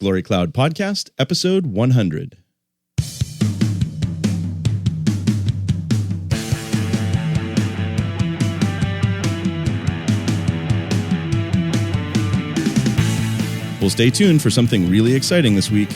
Glory Cloud Podcast, episode 100. Well, stay tuned for something really exciting this week.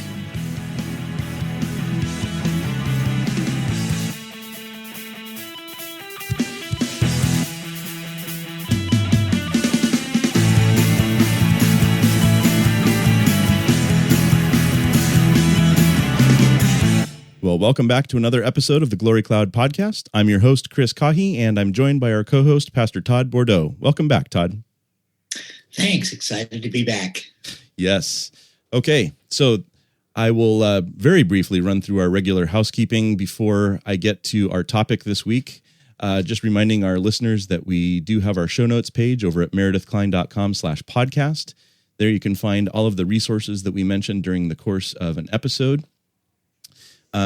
Well, welcome back to another episode of the Glory Cloud Podcast. I'm your host, Chris Cahy, and I'm joined by our co-host, Pastor Todd Bordeaux. Welcome back, Todd. Thanks. Excited to be back. Yes. Okay, so I will very briefly run through our regular housekeeping before I get to our topic this week. Just reminding our listeners that we do have our show notes page over at meredithkline.com/podcast. There you can find all of the resources that we mentioned during the course of an episode.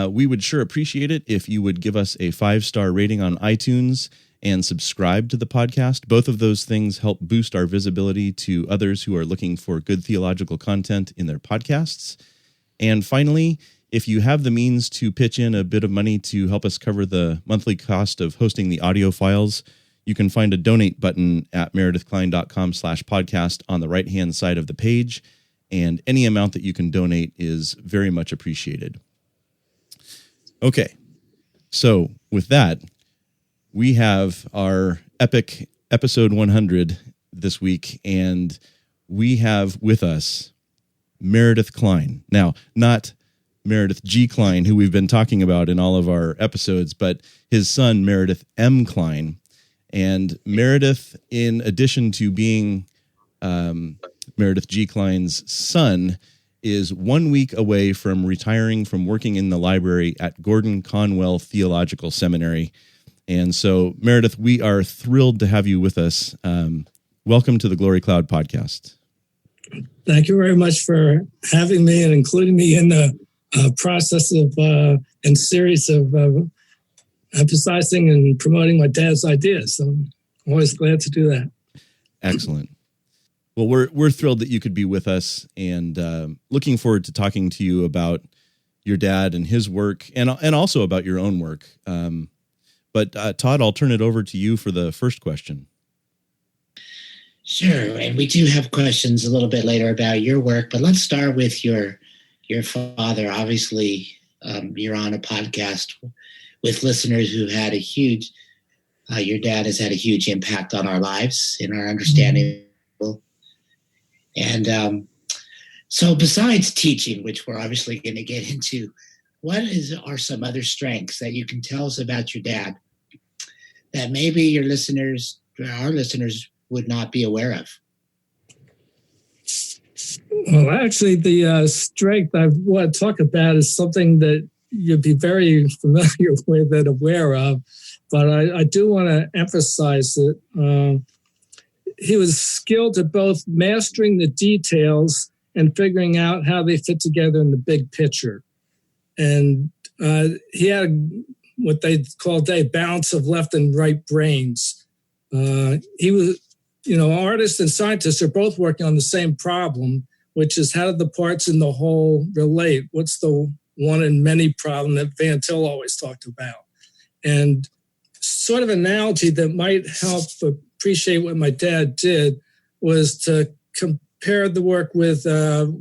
We would sure appreciate it if you would give us a 5-star rating on iTunes and subscribe to the podcast. Both of those things help boost our visibility to others who are looking for good theological content in their podcasts. And finally, if you have the means to pitch in a bit of money to help us cover the monthly cost of hosting the audio files, you can find a donate button at meredithkline.com/podcast on the right-hand side of the page. And any amount that you can donate is very much appreciated. Okay, so with that, we have our epic episode 100 this week, and we have with us Meredith Kline. Now, not Meredith G. Kline, who we've been talking about in all of our episodes, but his son, Meredith M. Kline. And Meredith, in addition to being Meredith G. Kline's son, is 1 week away from retiring from working in the library at Gordon Conwell Theological Seminary. And so, Meredith, we are thrilled to have you with us. Welcome to the Glory Cloud Podcast. Thank you very much for having me and including me in the process of and series of emphasizing and promoting my dad's ideas. I'm always glad to do that. Excellent. Well, we're thrilled that you could be with us, and looking forward to talking to you about your dad and his work, and also about your own work. But Todd, I'll turn it over to you for the first question. Sure, and we do have questions a little bit later about your work, but let's start with your father. Obviously, you're on a podcast with listeners who had a huge. Your dad has had a huge impact on our lives in our understanding. And so besides teaching, which we're obviously going to get into, what are some other strengths that you can tell us about your dad that maybe our listeners would not be aware of? Well, actually, the strength I want to talk about is something that you'd be very familiar with and aware of, but I do want to emphasize it. He was skilled at both mastering the details and figuring out how they fit together in the big picture. And he had what they call a balance of left and right brains. He was, artists and scientists are both working on the same problem, which is how do the parts in the whole relate? What's the one in many problem that Van Til always talked about? And sort of analogy that might help appreciate what my dad did was to compare the work with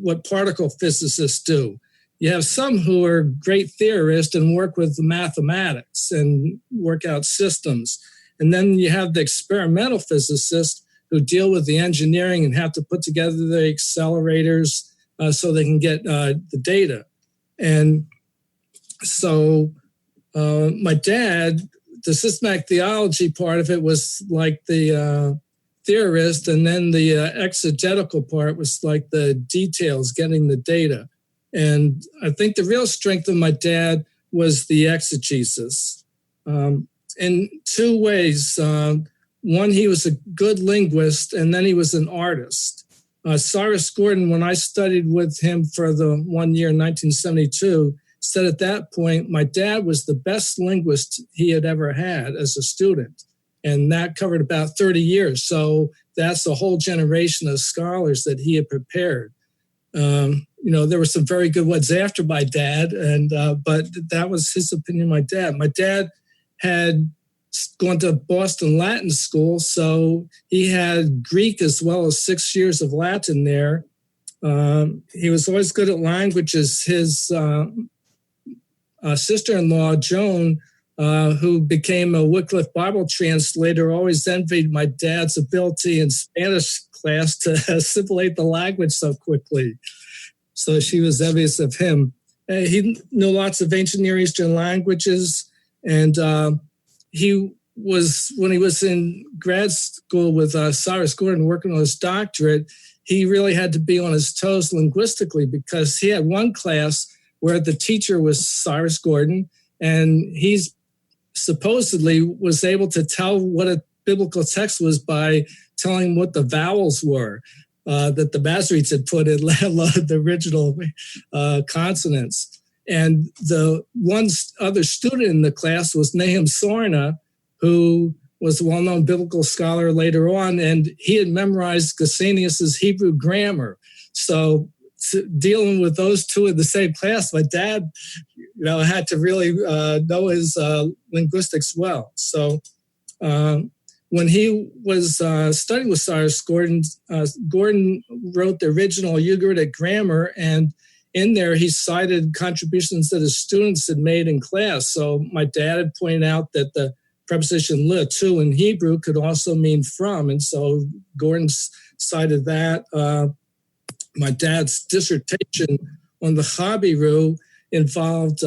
what particle physicists do. You have some who are great theorists and work with the mathematics and work out systems. And then you have the experimental physicists who deal with the engineering and have to put together the accelerators so they can get the data. And so my dad, the systematic theology part of it was like the theorist, and then the exegetical part was like the details, getting the data. And I think the real strength of my dad was the exegesis in two ways. One, he was a good linguist, and then he was an artist. Cyrus Gordon, when I studied with him for the 1 year in 1972, said at that point, my dad was the best linguist he had ever had as a student. And that covered about 30 years. So that's a whole generation of scholars that he had prepared. there were some very good ones after my dad, but that was his opinion of my dad. My dad had gone to Boston Latin school, so he had Greek as well as 6 years of Latin there. He was always good at languages. His sister-in-law, Joan, who became a Wycliffe Bible translator, always envied my dad's ability in Spanish class to assimilate the language so quickly. So she was envious of him. He knew lots of ancient Near Eastern languages, and when he was in grad school with Cyrus Gordon working on his doctorate, he really had to be on his toes linguistically because he had one class where the teacher was Cyrus Gordon, and he's supposedly was able to tell what a biblical text was by telling what the vowels were that the Masoretes had put in, let alone the original consonants. And the one other student in the class was Nahum Sarna, who was a well-known biblical scholar later on, and he had memorized Gesenius's Hebrew grammar. So dealing with those two in the same class, my dad, had to really know his linguistics well. So when he was studying with Cyrus Gordon, Gordon wrote the original Ugaritic grammar, and in there he cited contributions that his students had made in class. So my dad had pointed out that the preposition le, to in Hebrew could also mean from, and so Gordon cited that. My dad's dissertation on the Chabiru involved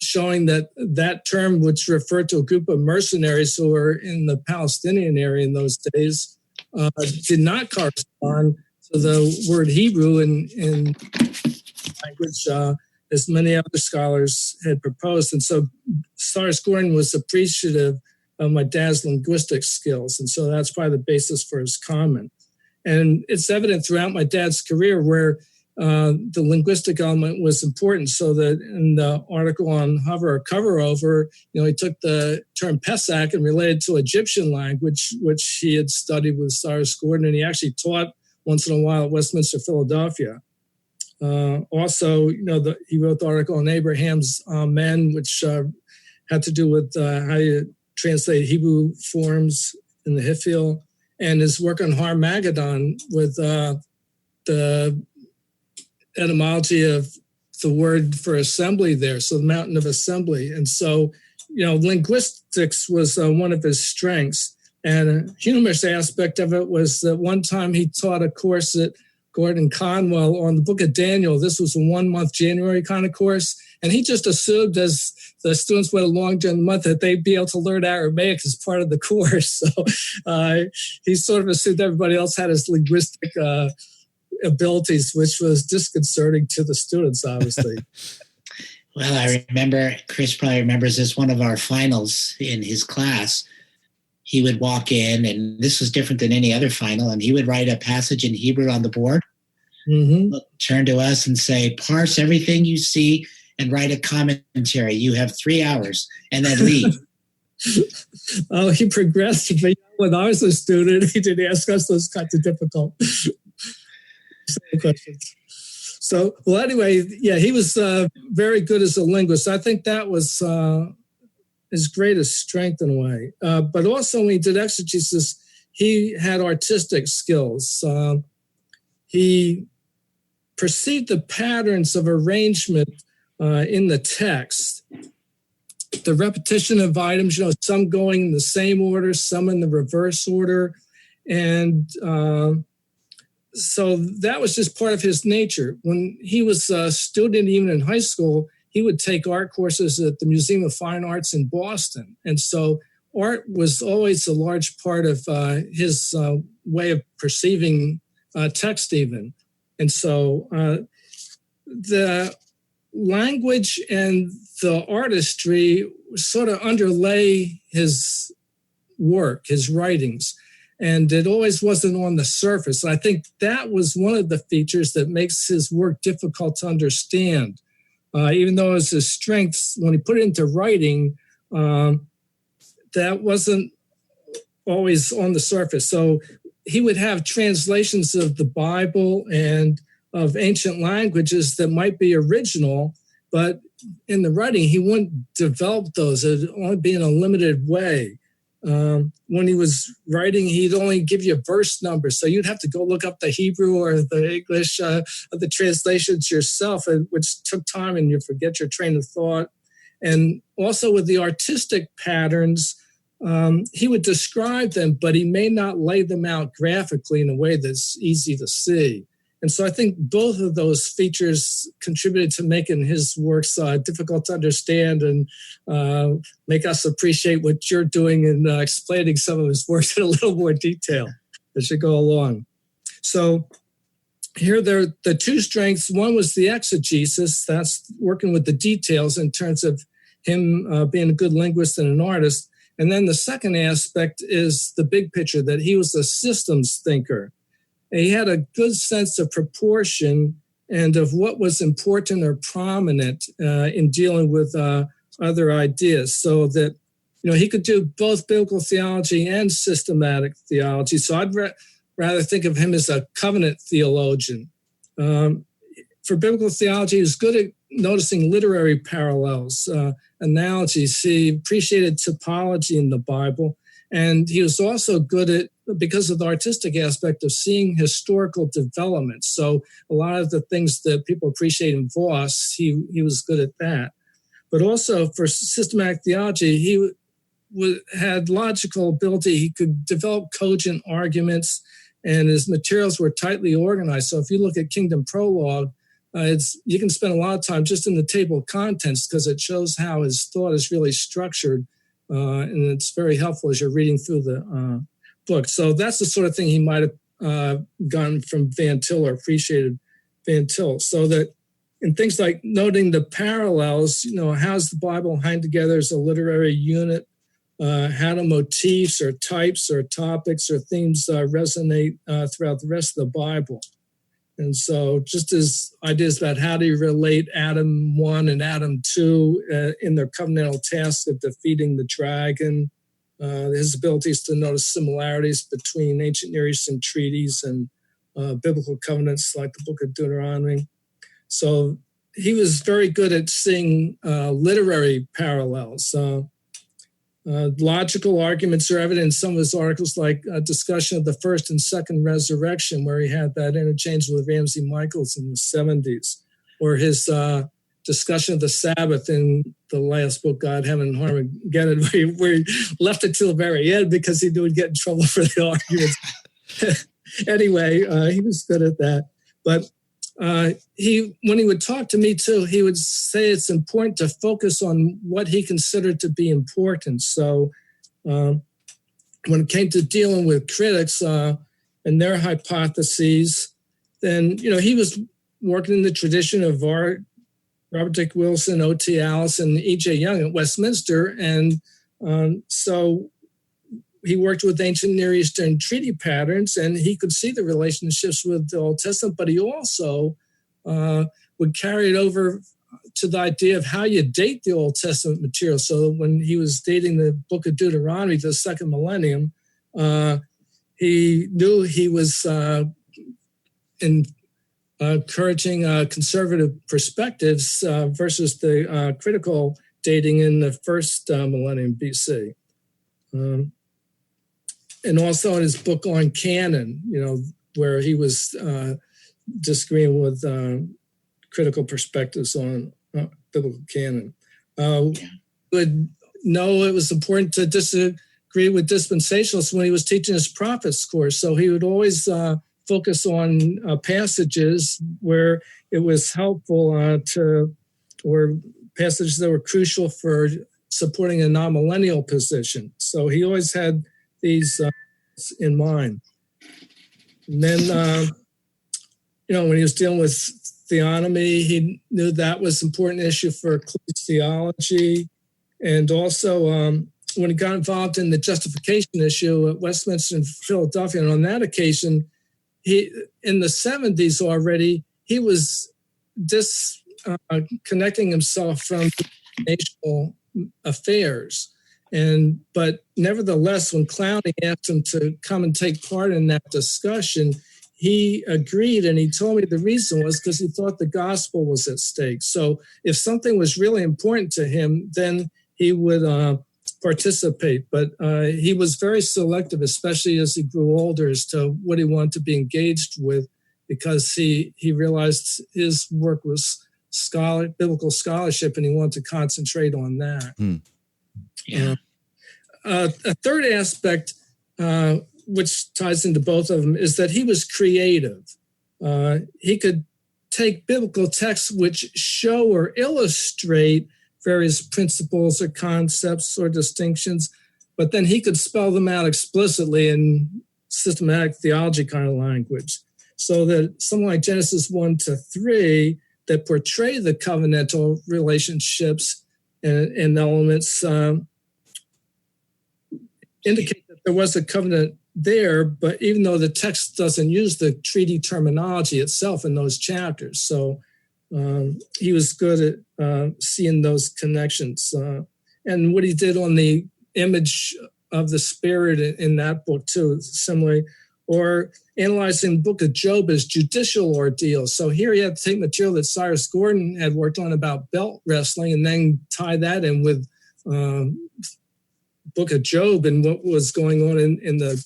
showing that term, which referred to a group of mercenaries who were in the Palestinian area in those days, did not correspond to the word Hebrew in language, as many other scholars had proposed. And so Cyrus Gordon was appreciative of my dad's linguistic skills, and so that's probably the basis for his comment. And it's evident throughout my dad's career where the linguistic element was important, so that in the article on Hover or Cover Over, he took the term Pesach and related to Egyptian language, which he had studied with Cyrus Gordon, and he actually taught once in a while at Westminster, Philadelphia. Also, he wrote the article on Abraham's Amen, which had to do with how you translate Hebrew forms in the Hiphil, and his work on Har Magedon with the etymology of the word for assembly there, so the mountain of assembly. And so, linguistics was one of his strengths. And a humorous aspect of it was that one time he taught a course at Gordon Conwell on the book of Daniel. This was a 1-month January kind of course. And he just assumed as the students went along during the month that they'd be able to learn Aramaic as part of the course. So he sort of assumed everybody else had his linguistic abilities, which was disconcerting to the students, obviously. Well, I remember, Chris probably remembers this, one of our finals in his class. He would walk in, and this was different than any other final, and he would write a passage in Hebrew on the board, turn to us and say, parse everything you see and write a commentary. You have 3 hours, and then leave. Oh, he progressed. When I was a student, he didn't ask us those kinds of difficult questions. So, well, anyway, yeah, he was very good as a linguist. I think that was his greatest strength in a way. But also when he did exegesis, he had artistic skills. He perceived the patterns of arrangement in the text, the repetition of items, some going in the same order, some in the reverse order. And so that was just part of his nature. When he was a student, even in high school, he would take art courses at the Museum of Fine Arts in Boston. And so art was always a large part of his way of perceiving text even. And so the language and the artistry sort of underlay his work, his writings. And it always wasn't on the surface. I think that was one of the features that makes his work difficult to understand. Even though it was his strengths, when he put it into writing, that wasn't always on the surface. So he would have translations of the Bible and of ancient languages that might be original, but in the writing, he wouldn't develop those. It would only be in a limited way. When he was writing, he'd only give you verse numbers. So you'd have to go look up the Hebrew or the English of the translations yourself, which took time, and you forget your train of thought. And also with the artistic patterns, he would describe them, but he may not lay them out graphically in a way that's easy to see. And so I think both of those features contributed to making his works difficult to understand and make us appreciate what you're doing in explaining some of his works in a little more detail as you go along. So here there are the two strengths. One was the exegesis, that's working with the details in terms of him being a good linguist and an artist. And then the second aspect is the big picture, that he was a systems thinker. He had a good sense of proportion and of what was important or prominent in dealing with other ideas, so that he could do both biblical theology and systematic theology. So I'd rather think of him as a covenant theologian. For biblical theology, he was good at noticing literary parallels, analogies. He appreciated typology in the Bible. And he was also good at, because of the artistic aspect, of seeing historical developments. So a lot of the things that people appreciate in Voss, he was good at that. But also for systematic theology, he had logical ability. He could develop cogent arguments, and his materials were tightly organized. So if you look at Kingdom Prologue, you can spend a lot of time just in the table of contents, because it shows how his thought is really structured. And it's very helpful as you're reading through the book. So that's the sort of thing he might have gotten from Van Til or appreciated Van Til. So that in things like noting the parallels, how's the Bible hang together as a literary unit? How do motifs or types or topics or themes resonate throughout the rest of the Bible? And so just as ideas about how do you relate Adam 1 and Adam 2 in their covenantal task of defeating the dragon, his abilities to notice similarities between ancient Near Eastern treaties and biblical covenants like the Book of Deuteronomy. So he was very good at seeing literary parallels. Logical arguments are evident in some of his articles, like a discussion of the first and second resurrection, where he had that interchange with Ramsey Michaels in the 70s, or his discussion of the Sabbath in the last book, God, Heaven, and Armageddon, where he left it till the very end because he knew he'd get in trouble for the arguments. Anyway, he was good at that. But when he would talk to me too, he would say it's important to focus on what he considered to be important. So when it came to dealing with critics and their hypotheses, then, he was working in the tradition of Robert Dick Wilson, O.T. Allison, E.J. Young at Westminster. And so he worked with ancient Near Eastern treaty patterns, and he could see the relationships with the Old Testament, but he also would carry it over to the idea of how you date the Old Testament material. So when he was dating the Book of Deuteronomy, the second millennium, he knew he was encouraging conservative perspectives versus the critical dating in the first millennium BC. And also in his book on canon, where he was disagreeing with critical perspectives on biblical canon. Would know it was important to disagree with dispensationalists when he was teaching his prophets course. So he would always focus on passages where it was helpful or passages that were crucial for supporting a non-millennial position. So he always had these in mind. And then, when he was dealing with theonomy, he knew that was an important issue for ecclesiology. And also, when he got involved in the justification issue at Westminster and Philadelphia, and on that occasion, in the 70s already, he was disconnecting himself from national affairs. But nevertheless, when Kline asked him to come and take part in that discussion, he agreed, and he told me the reason was because he thought the gospel was at stake. So if something was really important to him, then he would participate. But he was very selective, especially as he grew older, as to what he wanted to be engaged with, because he realized his work was biblical scholarship, and he wanted to concentrate on that. Yeah. A third aspect, which ties into both of them, is that he was creative. He could take biblical texts which show or illustrate various principles or concepts or distinctions, but then he could spell them out explicitly in systematic theology kind of language. So that something like Genesis 1-3 that portray the covenantal relationships and elements indicate that there was a covenant there, but even though the text doesn't use the treaty terminology itself in those chapters. So he was good at seeing those connections. And what he did on the image of the Spirit in that book too, similarly, or analyzing the book of Job as judicial ordeals. So here he had to take material that Cyrus Gordon had worked on about belt wrestling and then tie that in with book of Job and what was going on in the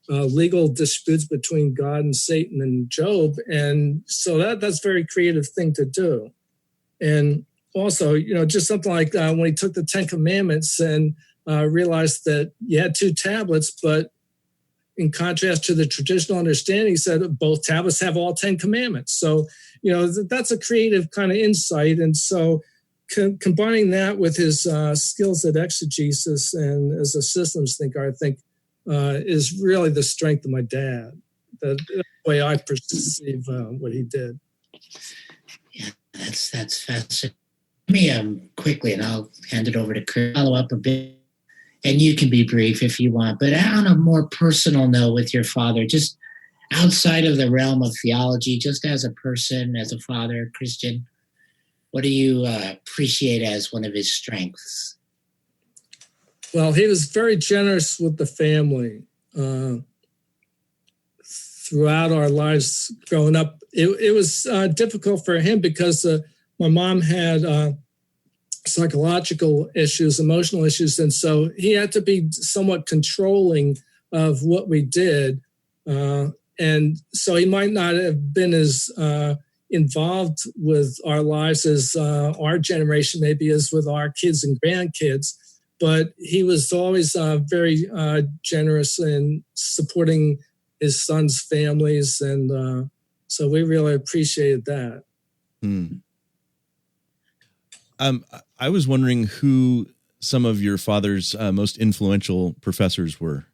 legal disputes between God and Satan and Job. And so that's a very creative thing to do. And also, just something like when he took the 10 Commandments and realized that you had 2 tablets, but in contrast to the traditional understanding, he said both tablets have all 10 commandments. So, that's a creative kind of insight. And so combining that with his skills at exegesis and as a systems thinker, I think is really the strength of my dad. The way I perceive what he did. Yeah, that's fascinating. Let me quickly, and I'll hand it over to Kurt, follow up a bit. And you can be brief if you want, but on a more personal note with your father, just outside of the realm of theology, just as a person, as a father, Christian, what do you appreciate as one of his strengths? Well, he was very generous with the family throughout our lives growing up. It was difficult for him because my mom had psychological issues, emotional issues, and so he had to be somewhat controlling of what we did. And so he might not have been as involved with our lives as our generation maybe is with our kids and grandkids, but he was always very generous in supporting his sons' families, and so we really appreciated that. I was wondering who some of your father's most influential professors were.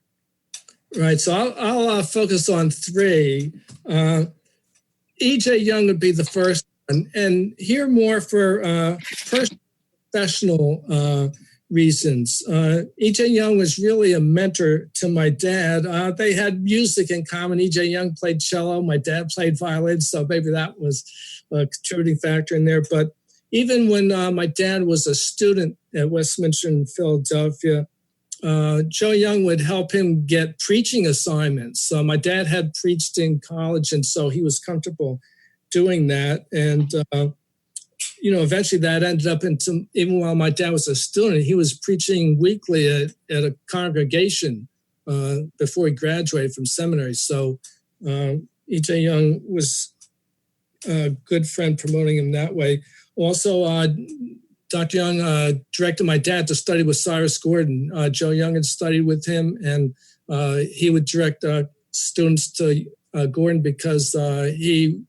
Right, so I'll focus on 3. E.J. Young would be the first one, and here more for professional reasons. E.J. Young was really a mentor to my dad. They had music in common. E.J. Young played cello. My dad played violin, so maybe that was a contributing factor in there. But even when my dad was a student at Westminster in Philadelphia, Joe Young would help him get preaching assignments. So my dad had preached in college, and so he was comfortable doing that. And, eventually that ended up into, even while my dad was a student, he was preaching weekly at a congregation before he graduated from seminary. So E.J. Young was a good friend promoting him that way. Also, Dr. Young directed my dad to study with Cyrus Gordon. Joe Young had studied with him, and he would direct students to Gordon because he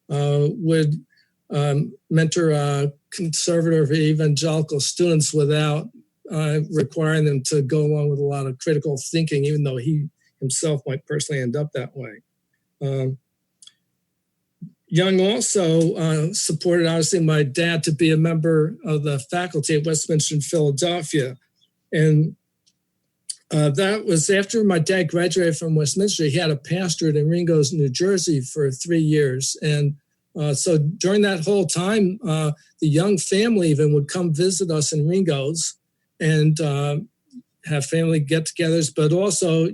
would mentor conservative evangelical students without requiring them to go along with a lot of critical thinking, even though he himself might personally end up that way. Young also supported, obviously, my dad to be a member of the faculty at Westminster in Philadelphia. And that was after my dad graduated from Westminster. He had a pastorate in Ringo's, New Jersey for 3 years. And so during that whole time, the Young family even would come visit us in Ringo's and have family get-togethers. But also,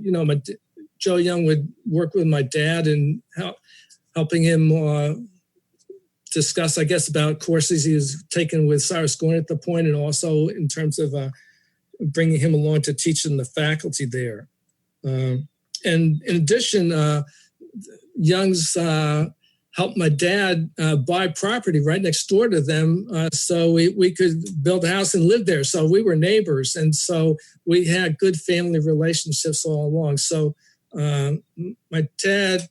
Joe Young would work with my dad and helping him discuss, I guess, about courses he was taking with Cyrus Gordon at the point, and also in terms of bringing him along to teach in the faculty there. And in addition, Young's helped my dad buy property right next door to them, so we could build a house and live there. So we were neighbors, and so we had good family relationships all along. So my dad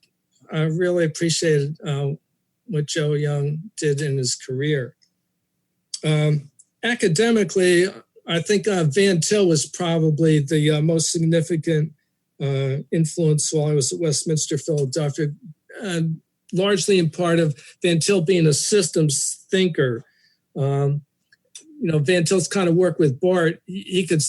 really appreciated what Joe Young did in his career. Academically, I think Van Til was probably the most significant influence while I was at Westminster, Philadelphia, largely in part of Van Til being a systems thinker. Van Til's kind of work with Barth, he could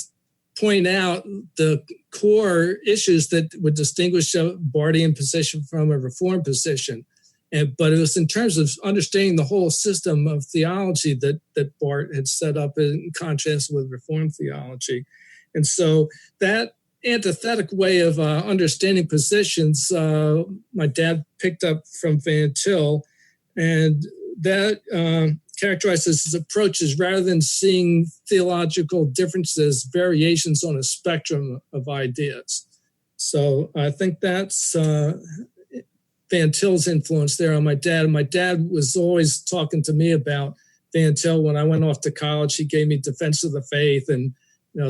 point out the core issues that would distinguish a Barthian position from a Reformed position. But it was in terms of understanding the whole system of theology that Barth had set up in contrast with Reformed theology. And so that antithetic way of understanding positions, my dad picked up from Van Til, and that characterizes his approaches rather than seeing theological differences, variations on a spectrum of ideas. So I think that's Van Til's influence there on my dad. And my dad was always talking to me about Van Til. When I went off to college, he gave me Defense of the Faith. And,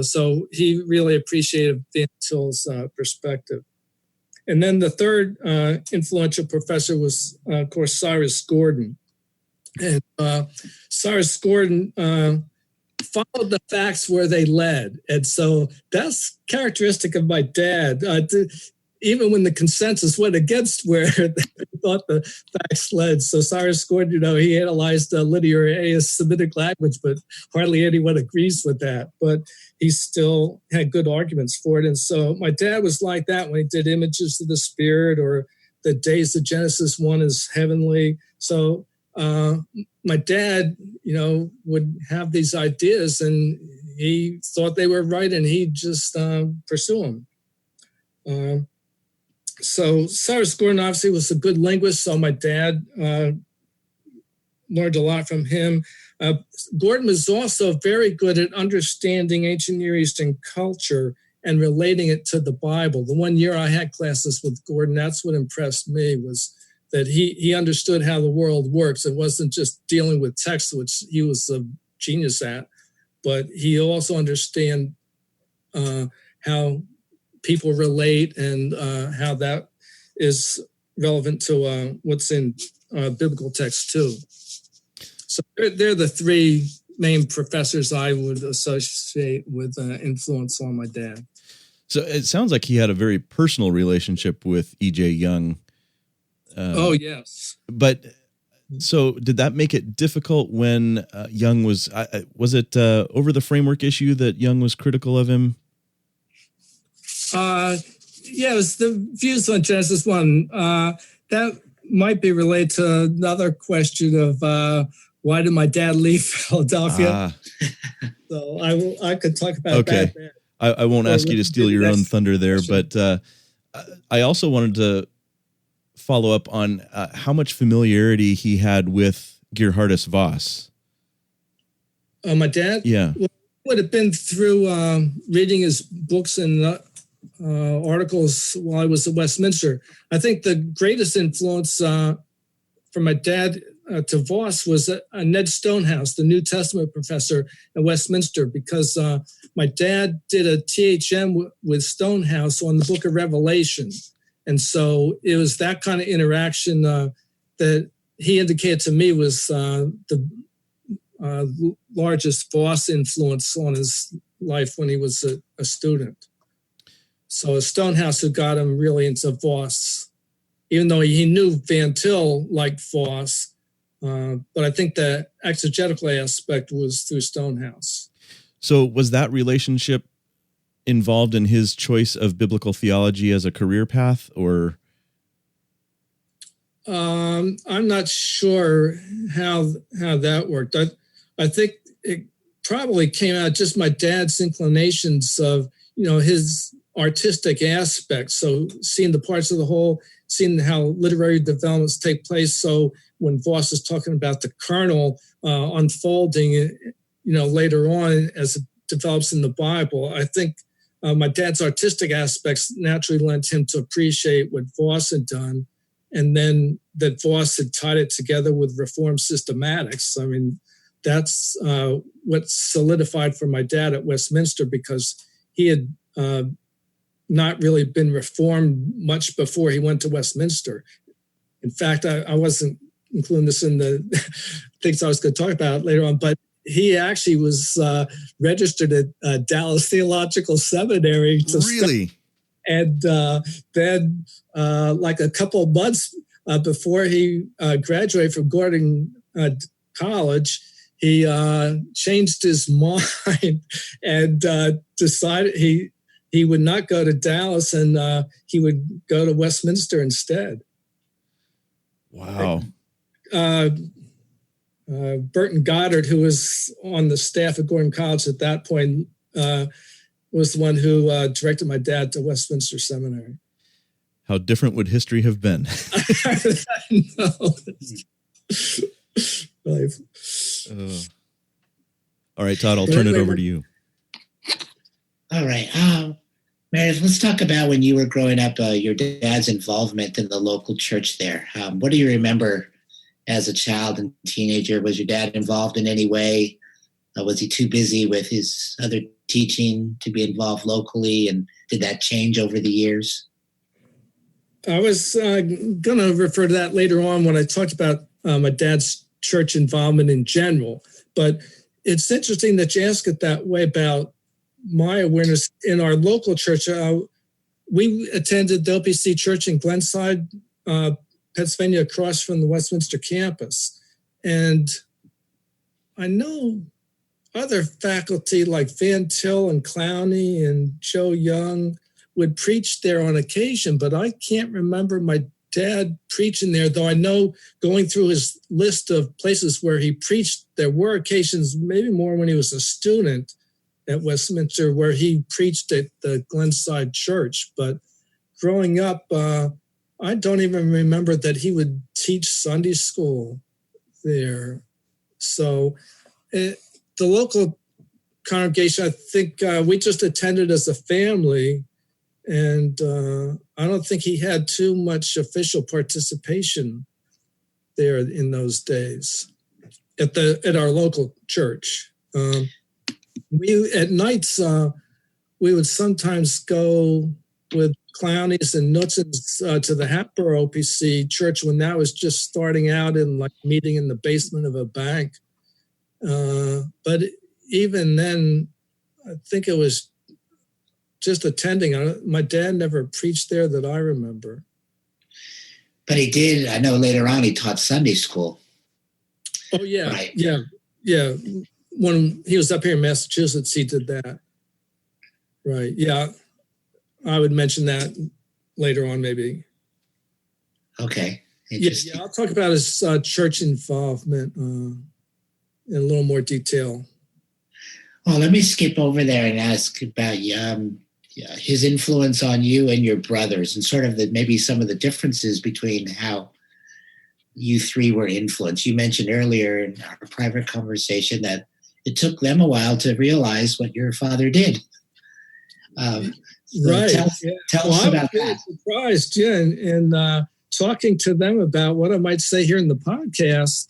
so he really appreciated Van Til's perspective. And then the third influential professor was, of course, Cyrus Gordon. And Cyrus Gordon followed the facts where they led. And so that's characteristic of my dad. Even when the consensus went against where they thought the facts led. So Cyrus Gordon, he analyzed linear Semitic language, but hardly anyone agrees with that. But he still had good arguments for it. And so my dad was like that when he did Images of the Spirit or the days of Genesis 1 is heavenly. So my dad, would have these ideas and he thought they were right and he'd just pursue them. So Cyrus Gordon obviously was a good linguist, so my dad learned a lot from him. Gordon was also very good at understanding ancient Near Eastern culture and relating it to the Bible. The 1 year I had classes with Gordon, that's what impressed me, was that he understood how the world works. It wasn't just dealing with text, which he was a genius at, but he also understood how people relate and how that is relevant to what's in biblical text too. So they're the three main professors I would associate with influence on my dad. So it sounds like he had a very personal relationship with E.J. Young. Oh, yes. But so did that make it difficult when Young was it over the framework issue that Young was critical of him? Yeah, it was the views on Genesis 1. That might be related to another question of why did my dad leave Philadelphia? So I could talk about that. I won't ask you to steal your own thunder there, but I also wanted to follow up on how much familiarity he had with Gerhardus Voss. My dad? Yeah. Well, it would have been through reading his books and articles while I was at Westminster. I think the greatest influence from my dad to Voss was Ned Stonehouse, the New Testament professor at Westminster, because my dad did a THM with Stonehouse on the book of Revelation. And so it was that kind of interaction that he indicated to me was the largest Voss influence on his life when he was a student. So Stonehouse who got him really into Voss, even though he knew Van Til liked Voss. But I think the exegetical aspect was through Stonehouse. So was that relationship involved in his choice of biblical theology as a career path, or? I'm not sure how that worked. I think it probably came out just my dad's inclinations of, his artistic aspects. So seeing the parts of the whole, seeing how literary developments take place. So when Voss is talking about the kernel unfolding, later on as it develops in the Bible, I think my dad's artistic aspects naturally lent him to appreciate what Voss had done. And then that Voss had tied it together with Reformed systematics. I mean, that's what solidified for my dad at Westminster, because he had not really been Reformed much before he went to Westminster. In fact, I wasn't including this in the things I was going to talk about later on, but he actually was registered at Dallas Theological Seminary. Really? And then, like a couple of months before he graduated from Gordon College, he changed his mind and decided he would not go to Dallas, and he would go to Westminster instead. Wow. Burton Goddard, who was on the staff at Gordon College at that point, was the one who directed my dad to Westminster Seminary. How different would history have been? No. All right, Todd, I'll turn it over to you. All right. Meredith, let's talk about when you were growing up, your dad's involvement in the local church there. What do you remember as a child and teenager? Was your dad involved in any way? Was he too busy with his other teaching to be involved locally? And did that change over the years? I was going to refer to that later on when I talked about my dad's church involvement in general. But it's interesting that you ask it that way about my awareness in our local church. We attended the LPC Church in Glenside, Pennsylvania, across from the Westminster campus. And I know other faculty like Van Til and Clowney and Joe Young would preach there on occasion, but I can't remember my dad preaching there, though I know going through his list of places where he preached, there were occasions, maybe more when he was a student at Westminster, where he preached at the Glenside Church. But growing up, I don't even remember that he would teach Sunday school there. So the local congregation, I think we just attended as a family, and I don't think he had too much official participation there in those days at our local church. We at nights we would sometimes go with Clowneys and Knutsons to the Hatboro OPC church when that was just starting out and like meeting in the basement of a bank. But even then, I think it was just attending. My dad never preached there that I remember. But he did. I know later on he taught Sunday school. Oh, yeah. Right. Yeah. When he was up here in Massachusetts, he did that. Right. Yeah. I would mention that later on, maybe. Okay. Yeah, I'll talk about his church involvement in a little more detail. Well, let me skip over there and ask about his influence on you and your brothers, and sort of maybe some of the differences between how you three were influenced. You mentioned earlier in our private conversation that it took them a while to realize what your father did. Right. Tell us about that. Surprised, yeah, and talking to them about what I might say here in the podcast,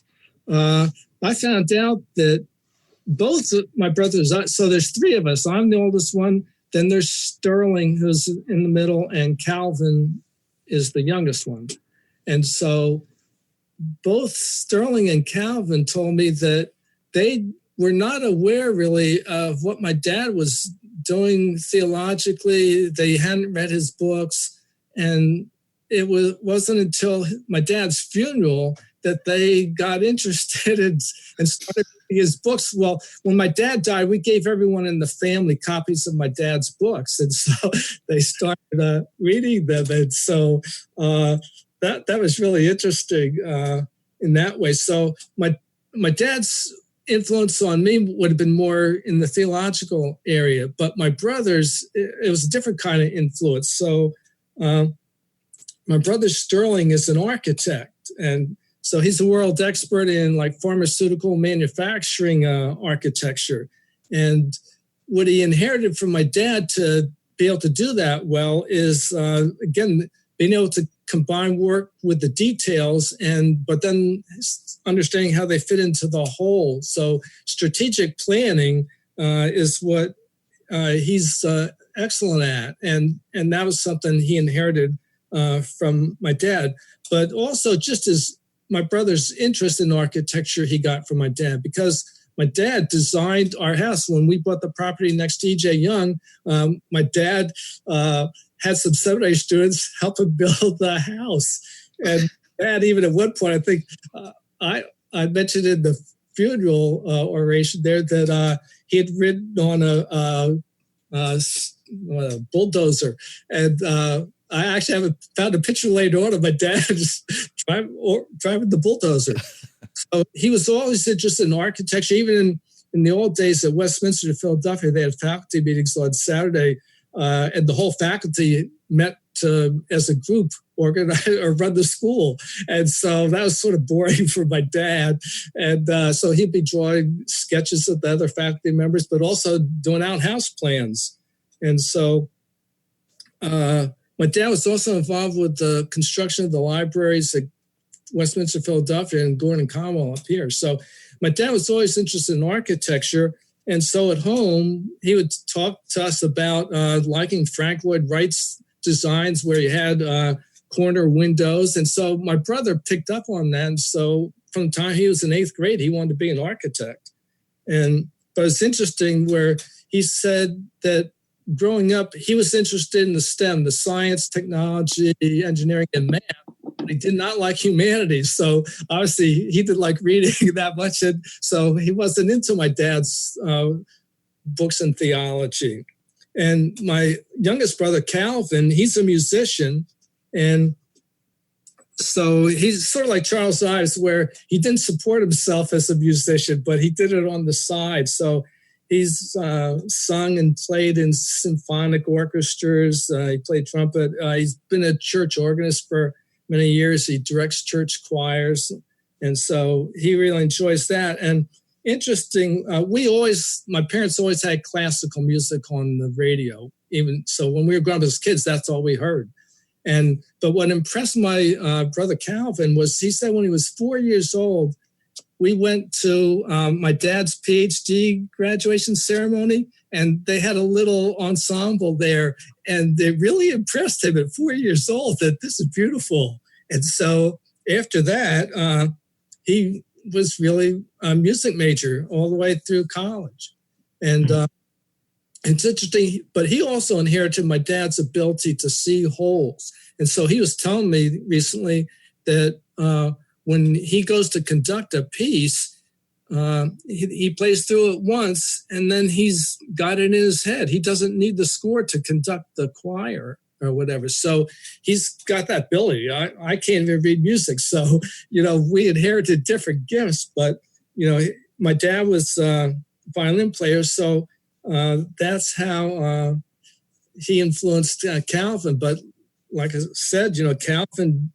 I found out that both of my brothers, so there's three of us. I'm the oldest one. Then there's Sterling, who's in the middle, and Calvin is the youngest one. And so both Sterling and Calvin told me that they were not aware really of what my dad was doing theologically. They hadn't read his books. And it wasn't until my dad's funeral that they got interested and started reading his books. Well, when my dad died, we gave everyone in the family copies of my dad's books. And so they started reading them. And so that was really interesting in that way. So my dad's influence on me would have been more in the theological area, but my brothers, it was a different kind of influence. So my brother Sterling is an architect, and so he's a world expert in like pharmaceutical manufacturing architecture. And what he inherited from my dad to be able to do that well is, again, being able to combine work with the details, but then understanding how they fit into the whole. So strategic planning is what he's excellent at, and that was something he inherited from my dad. But also, just as my brother's interest in architecture, he got from my dad, because my dad designed our house when we bought the property next to E.J. Young. My dad had some seminary students help him build the house. And Dad, even at one point, I think I mentioned in the funeral oration there that he had ridden on a bulldozer. And I actually haven't found a picture later on of my dad just driving the bulldozer. So he was always interested in architecture. Even in the old days at Westminster, Philadelphia, they had faculty meetings on Saturday, and the whole faculty met as a group, organize or run the school. And so that was sort of boring for my dad. And so he'd be drawing sketches of the other faculty members, but also doing out house plans. And so my dad was also involved with the construction of the libraries at Westminster, Philadelphia, and Gordon Conwell up here. So my dad was always interested in architecture. And so at home, he would talk to us about liking Frank Lloyd Wright's designs where he had corner windows. And so my brother picked up on that. And so from the time he was in 8th grade, he wanted to be an architect. But it's interesting where he said that growing up, he was interested in the STEM, the science, technology, engineering, and math. But he did not like humanities. So obviously he didn't like reading that much. And so he wasn't into my dad's books and theology. And my youngest brother, Calvin, he's a musician. And so he's sort of like Charles Ives, where he didn't support himself as a musician, but he did it on the side. So he's sung and played in symphonic orchestras. He played trumpet. He's been a church organist for many years. He directs church choirs. And so he really enjoys that. And interesting, my parents always had classical music on the radio. Even so, when we were growing up as kids, that's all we heard. But what impressed my brother Calvin was, he said when he was 4 years old, we went to my dad's PhD graduation ceremony, and they had a little ensemble there, and they really impressed him at 4 years old that this is beautiful. And so after that, he was really a music major all the way through college. And it's interesting, but he also inherited my dad's ability to see holes. And so he was telling me recently that when he goes to conduct a piece, he plays through it once, and then he's got it in his head. He doesn't need the score to conduct the choir or whatever. So he's got that ability. I can't even read music. So, we inherited different gifts, but, my dad was a violin player. So that's how he influenced Calvin. But like I said, Calvin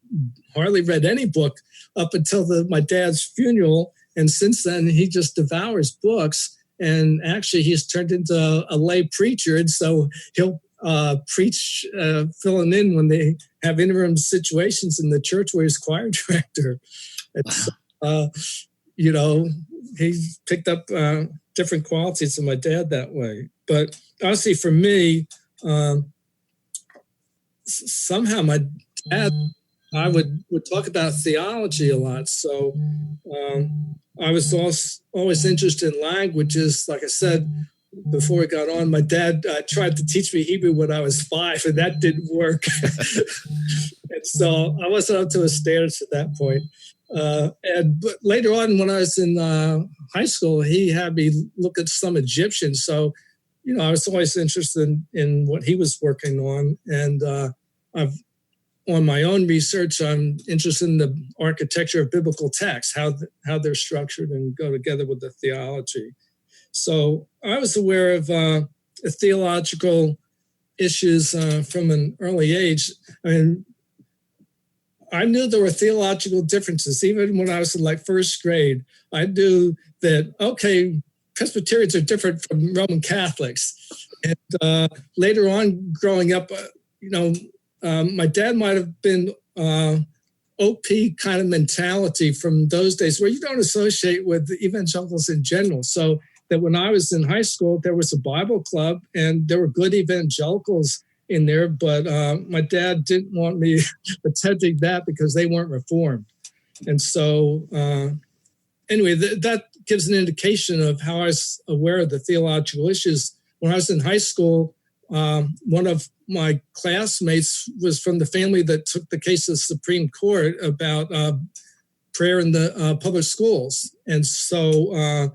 hardly read any book up until my dad's funeral. And since then, he just devours books. And actually, he's turned into a lay preacher. And so he'll preach, filling in when they have interim situations in the church where he's choir director. And so, he picked up different qualities of my dad that way. But honestly, for me, somehow my dad, I would talk about theology a lot. So I was always interested in languages. Like I said before we got on, my dad tried to teach me Hebrew when I was 5, and that didn't work. And so I wasn't up to his standards at that point. But later on, when I was in high school, he had me look at some Egyptian. So, I was always interested in what he was working on. And I've on my own research, I'm interested in the architecture of biblical texts, how they're structured and go together with the theology. So I was aware of theological issues from an early age. I mean, I knew there were theological differences. Even when I was in like first grade, I knew that, okay, Presbyterians are different from Roman Catholics. And later on, growing up, my dad might have been OP kind of mentality from those days where you don't associate with the evangelicals in general. So that when I was in high school, there was a Bible club and there were good evangelicals in there, but my dad didn't want me attending that because they weren't Reformed. And so anyway, that gives an indication of how I was aware of the theological issues. When I was in high school, one of my classmates was from the family that took the case to the Supreme Court about prayer in the public schools. And so,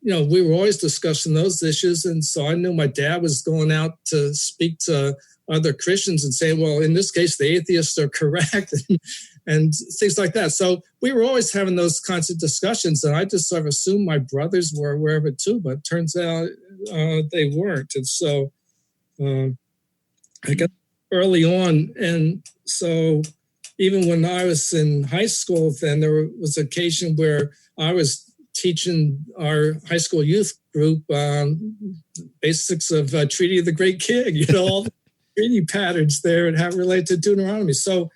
we were always discussing those issues. And so I knew my dad was going out to speak to other Christians and saying, well, in this case, the atheists are correct and things like that. So we were always having those kinds of discussions. And I just sort of assumed my brothers were aware of it too, but it turns out they weren't. And so I got early on. And so even when I was in high school, then there was an occasion where I was teaching our high school youth group basics of Treaty of the Great King, all the treaty patterns there and how it related to Deuteronomy. So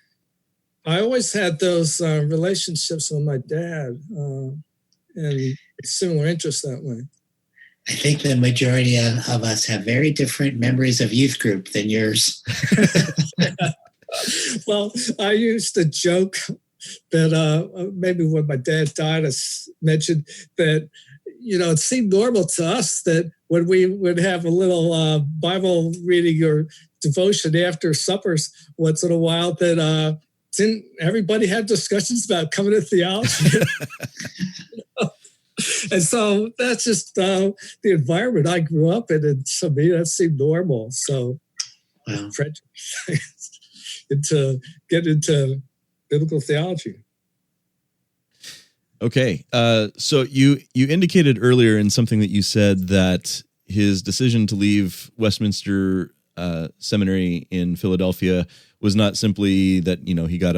I always had those relationships with my dad and similar interests that way. I think the majority of us have very different memories of youth group than yours. Well, I used to joke that maybe when my dad died, I mentioned that, it seemed normal to us that when we would have a little Bible reading or devotion after suppers once in a while, that didn't everybody have discussions about covenant theology? And so that's just the environment I grew up in. And to me, that seemed normal. So get into biblical theology. Okay. So you indicated earlier in something that you said that his decision to leave Westminster Seminary in Philadelphia was not simply that, he got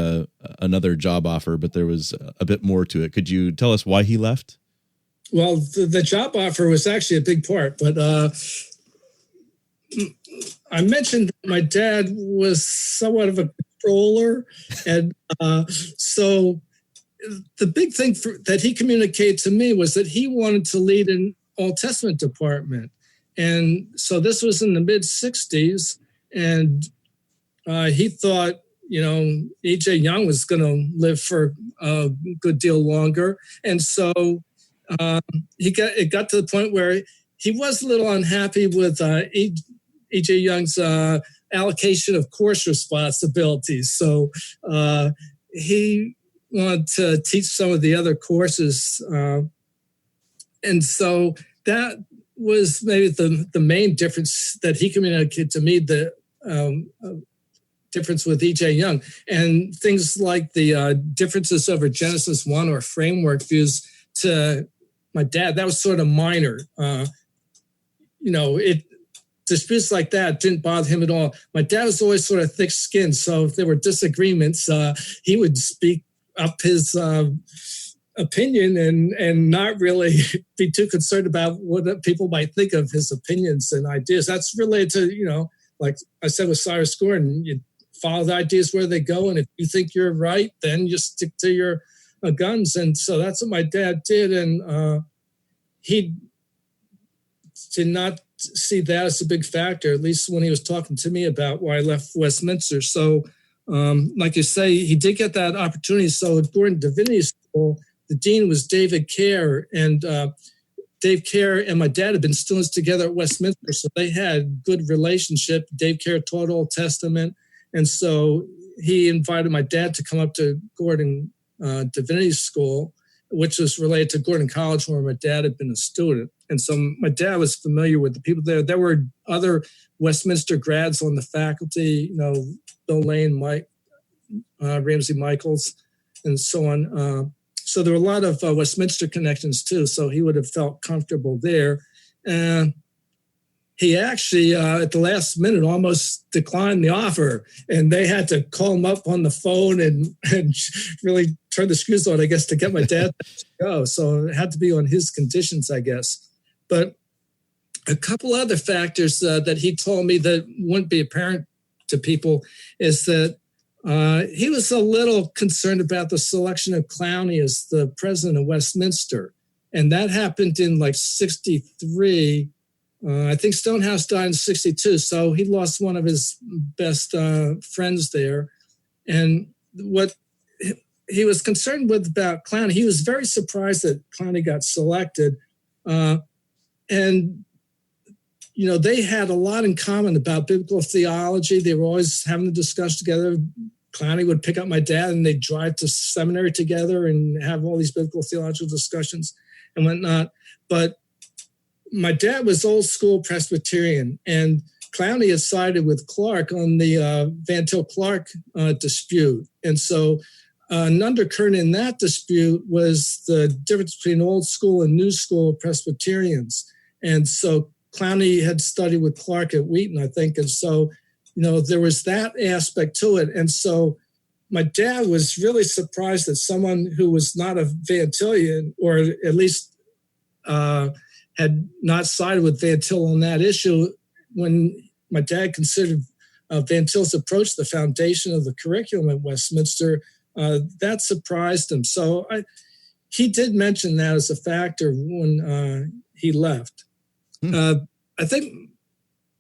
another job offer, but there was a bit more to it. Could you tell us why he left? Well, the job offer was actually a big part, but I mentioned that my dad was somewhat of a controller, and so the big thing that he communicated to me was that he wanted to lead an Old Testament department. And so this was in the mid-'60s, and he thought, E.J. Young was going to live for a good deal longer. And so it got to the point where he was a little unhappy with E.J. Young's allocation of course responsibilities. So he wanted to teach some of the other courses. And so that was maybe the main difference that he communicated to me, the difference with E.J. Young. And things like the differences over Genesis 1 or framework views to my dad, that was sort of minor. Disputes like that didn't bother him at all. My dad was always sort of thick-skinned, so if there were disagreements, he would speak up his opinion and not really be too concerned about what people might think of his opinions and ideas. That's related to, like I said with Cyrus Gordon, you follow the ideas where they go, and if you think you're right, then you stick to your guns. And so that's what my dad did, and he did not see that as a big factor, at least when he was talking to me about why I left Westminster. So like you say, he did get that opportunity. So at Gordon Divinity School, the dean was David Kerr, and Dave Kerr and my dad had been students together at Westminster, so they had good relationship. Dave Kerr taught Old Testament, and so he invited my dad to come up to Gordon Divinity School, which was related to Gordon College, where my dad had been a student. And so my dad was familiar with the people there. There were other Westminster grads on the faculty, Bill Lane, Mike Ramsey Michaels, and so on. So there were a lot of Westminster connections too. So he would have felt comfortable there. He actually, at the last minute, almost declined the offer, and they had to call him up on the phone and really turn the screws on, I guess, to get my dad to go. So it had to be on his conditions, I guess. But a couple other factors that he told me that wouldn't be apparent to people is that he was a little concerned about the selection of Clowney as the president of Westminster. And that happened in like 63. I think Stonehouse died in 62, so he lost one of his best friends there. And what he was concerned with about Clowney, he was very surprised that Clowney got selected. And, you know, they had a lot in common about biblical theology. They were always having a discussion together. Clowney would pick up my dad, and they'd drive to seminary together and have all these biblical theological discussions and whatnot. But my dad was old school Presbyterian, and Clowney had sided with Clark on the Van Til Clark dispute. And so an undercurrent in that dispute was the difference between old school and new school Presbyterians. And so Clowney had studied with Clark at Wheaton, I think. And so, you know, there was that aspect to it. And so my dad was really surprised that someone who was not a Van Tilian, or at least had not sided with Van Til on that issue, when my dad considered Van Til's approach the foundation of the curriculum at Westminster, that surprised him. So he did mention that as a factor when he left. I think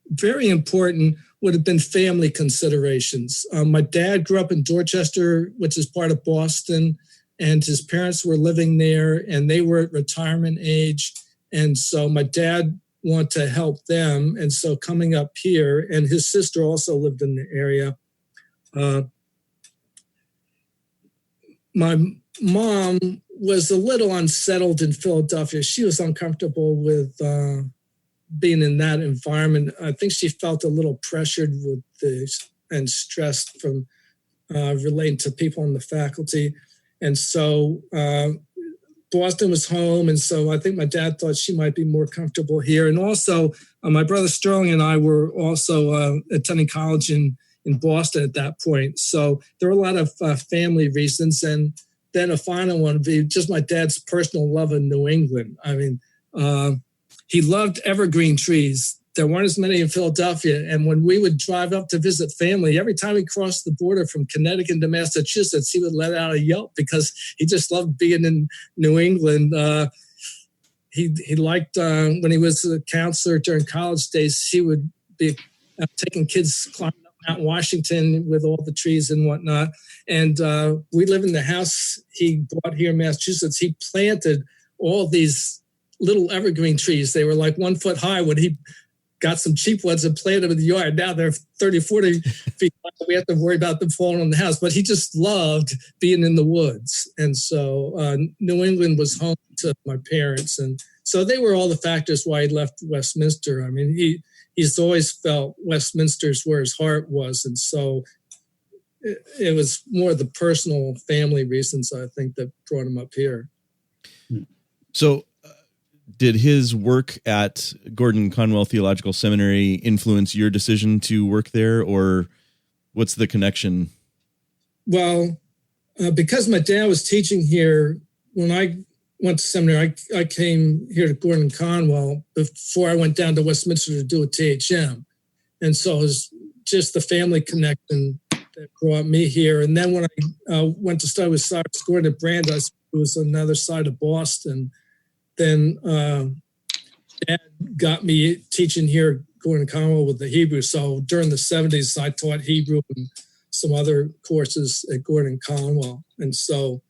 very important would have been family considerations. My dad grew up in Dorchester, which is part of Boston, and his parents were living there, and they were at retirement age. And so my dad wanted to help them. And so coming up here, and his sister also lived in the area. My mom was a little unsettled in Philadelphia. She was uncomfortable with being in that environment. I think she felt a little pressured and stressed from relating to people on the faculty. And so Boston was home, and so I think my dad thought she might be more comfortable here. And also, my brother Sterling and I were also attending college in Boston at that point. So there were a lot of family reasons. And then a final one would be just my dad's personal love of New England. I mean, he loved evergreen trees. There weren't as many in Philadelphia. And when we would drive up to visit family, every time we crossed the border from Connecticut to Massachusetts, he would let out a yelp because he just loved being in New England. He liked, when he was a counselor during college days, he would be taking kids climbing up Mount Washington with all the trees and whatnot. And we live in the house he bought here in Massachusetts. He planted all these little evergreen trees. They were like 1 foot high when he got some cheap ones and planted them in the yard. Now they're 30, 40 feet high. We have to worry about them falling on the house. But he just loved being in the woods. And so New England was home to my parents. And so they were all the factors why he left Westminster. I mean, he's always felt Westminster's where his heart was. And so it was more the personal family reasons, I think, that brought him up here. So did his work at Gordon Conwell Theological Seminary influence your decision to work there, or what's the connection? Well, because my dad was teaching here, when I went to seminary, I came here to Gordon Conwell before I went down to Westminster to do a THM. And so it was just the family connection that brought me here. And then when I went to study with Cyrus Gordon at Brandeis, it was another side of Boston. Then Dad got me teaching here at Gordon Conwell with the Hebrew. So during the 70s, I taught Hebrew and some other courses at Gordon Conwell. And so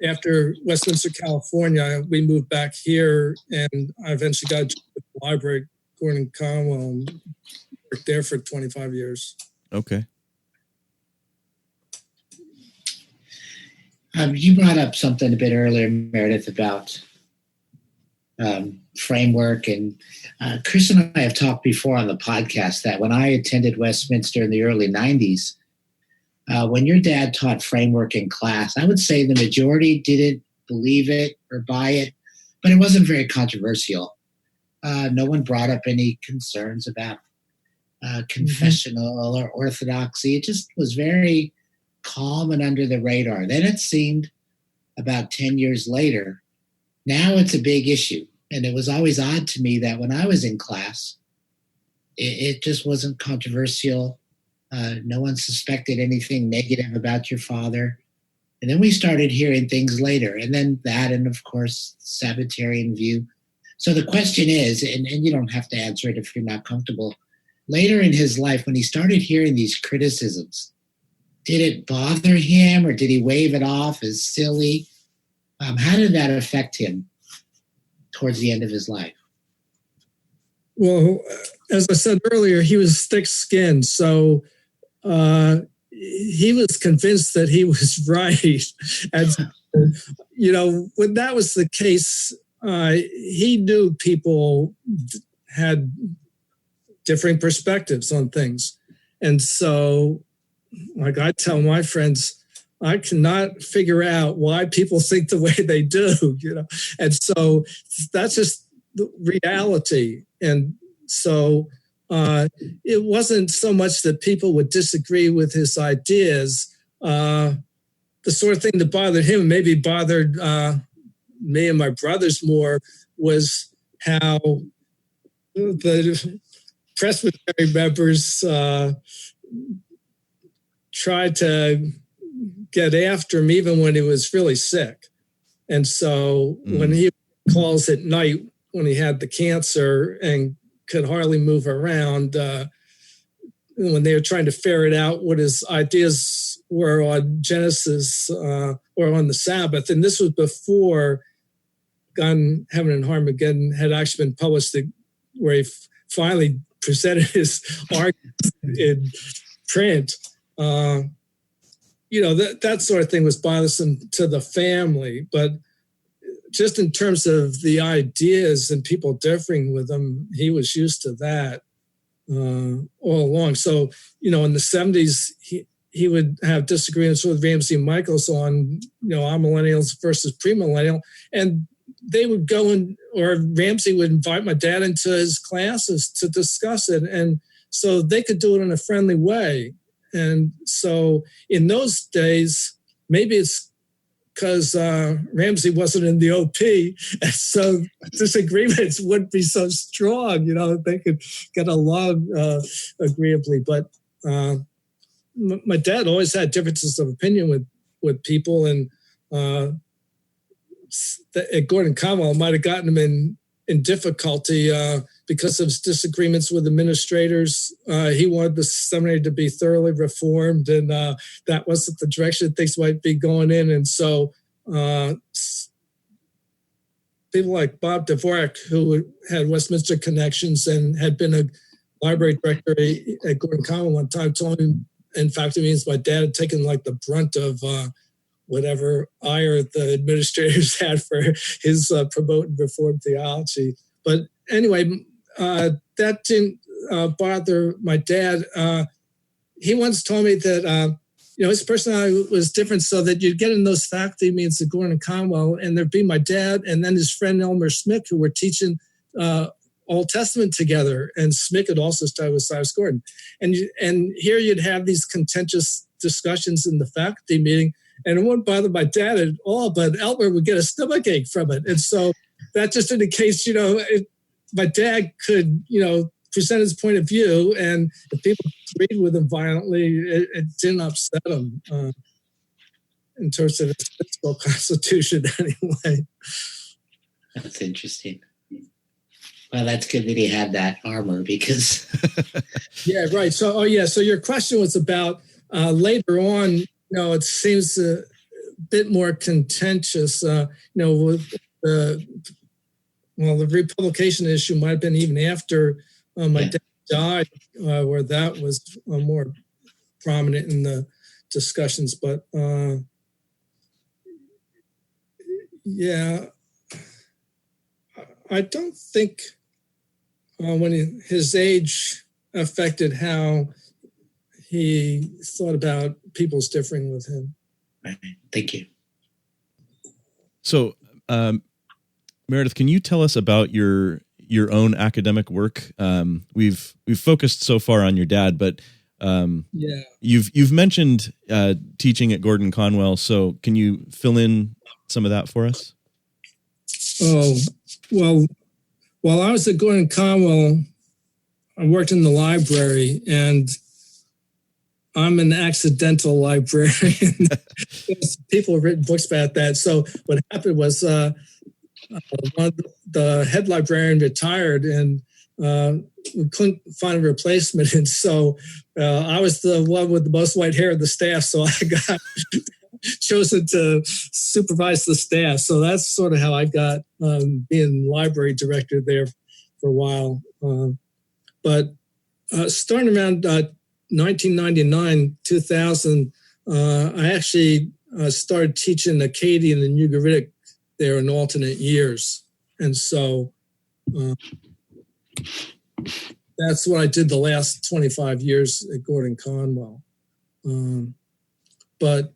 after Westminster, California, we moved back here, and I eventually got to the library at Gordon Conwell and worked there for 25 years. Okay. You brought up something a bit earlier, Meredith, about framework. And Chris and I have talked before on the podcast that when I attended Westminster in the early 90s, When your dad taught framework in class, I would say the majority didn't believe it or buy it, but it wasn't very controversial. No one brought up any concerns about confessional or orthodoxy. It just was very calm and under the radar. Then it seemed about 10 years later, now it's a big issue. And it was always odd to me that when I was in class, it just wasn't controversial. No one suspected anything negative about your father. And then we started hearing things later. And then that, and of course, Sabbatarian view. So the question is, and you don't have to answer it if you're not comfortable, later in his life, when he started hearing these criticisms, did it bother him or did he wave it off as silly? How did that affect him towards the end of his life? Well, as I said earlier, he was thick-skinned, so he was convinced that he was right. And, when that was the case, he knew people had differing perspectives on things. And so, like I tell my friends, I cannot figure out why people think the way they do, And so that's just the reality. And so it wasn't so much that people would disagree with his ideas. The sort of thing that bothered him, maybe bothered me and my brothers more, was how the Presbyterian members tried to get after him even when he was really sick. And so when he calls at night when he had the cancer and could hardly move around, when they were trying to ferret out what his ideas were on Genesis or on the Sabbath, and this was before God, Heaven, and Armageddon had actually been published, where he finally presented his arguments in print. That sort of thing was bothersome to the family, but just in terms of the ideas and people differing with him, he was used to that all along. So, in the 70s, he would have disagreements with Ramsey and Michaels on, amillennials versus premillennial, and they would go or Ramsey would invite my dad into his classes to discuss it, and so they could do it in a friendly way. And so in those days, maybe it's because Ramsey wasn't in the OP, and so disagreements wouldn't be so strong. They could get along agreeably. But my dad always had differences of opinion with people, and at Gordon Conwell might have gotten him in difficulty because of his disagreements with administrators. He wanted the seminary to be thoroughly reformed, and that wasn't the direction things might be going in. And so people like Bob Dvorak, who had Westminster connections and had been a library director at Gordon Conwell one time, told him, in fact, it means my dad had taken like the brunt of whatever ire the administrators had for his promoting Reformed theology. But anyway, that didn't bother my dad. He once told me that, his personality was different, so that you'd get in those faculty meetings at Gordon Conwell, and there'd be my dad and then his friend Elmer Smick, who were teaching Old Testament together. And Smick had also started with Cyrus Gordon. And here you'd have these contentious discussions in the faculty meeting, and it wouldn't bother my dad at all, but Elmer would get a stomachache from it. And so that just indicates, my dad could, present his point of view, and if people agreed with him violently, it didn't upset him in terms of his physical constitution anyway. That's interesting. Well, that's good that he had that armor, because... Yeah, right. So your question was about later on, it seems a bit more contentious, with the republication issue might have been even after my dad died, where that was more prominent in the discussions. But I don't think when his age affected how he thought about people's differing with him. Right. Thank you. So, Meredith, can you tell us about your own academic work? We've focused so far on your dad, but you've mentioned teaching at Gordon Conwell. So, can you fill in some of that for us? Oh, well, while I was at Gordon Conwell, I worked in the library, and I'm an accidental librarian. People have written books about that. So what happened was the head librarian retired, and we couldn't find a replacement. And so I was the one with the most white hair of the staff, so I got chosen to supervise the staff. So that's sort of how I got being library director there for a while. But starting around 1999, 2000, I actually started teaching Akkadian and Ugaritic there in alternate years. And so that's what I did the last 25 years at Gordon Conwell. But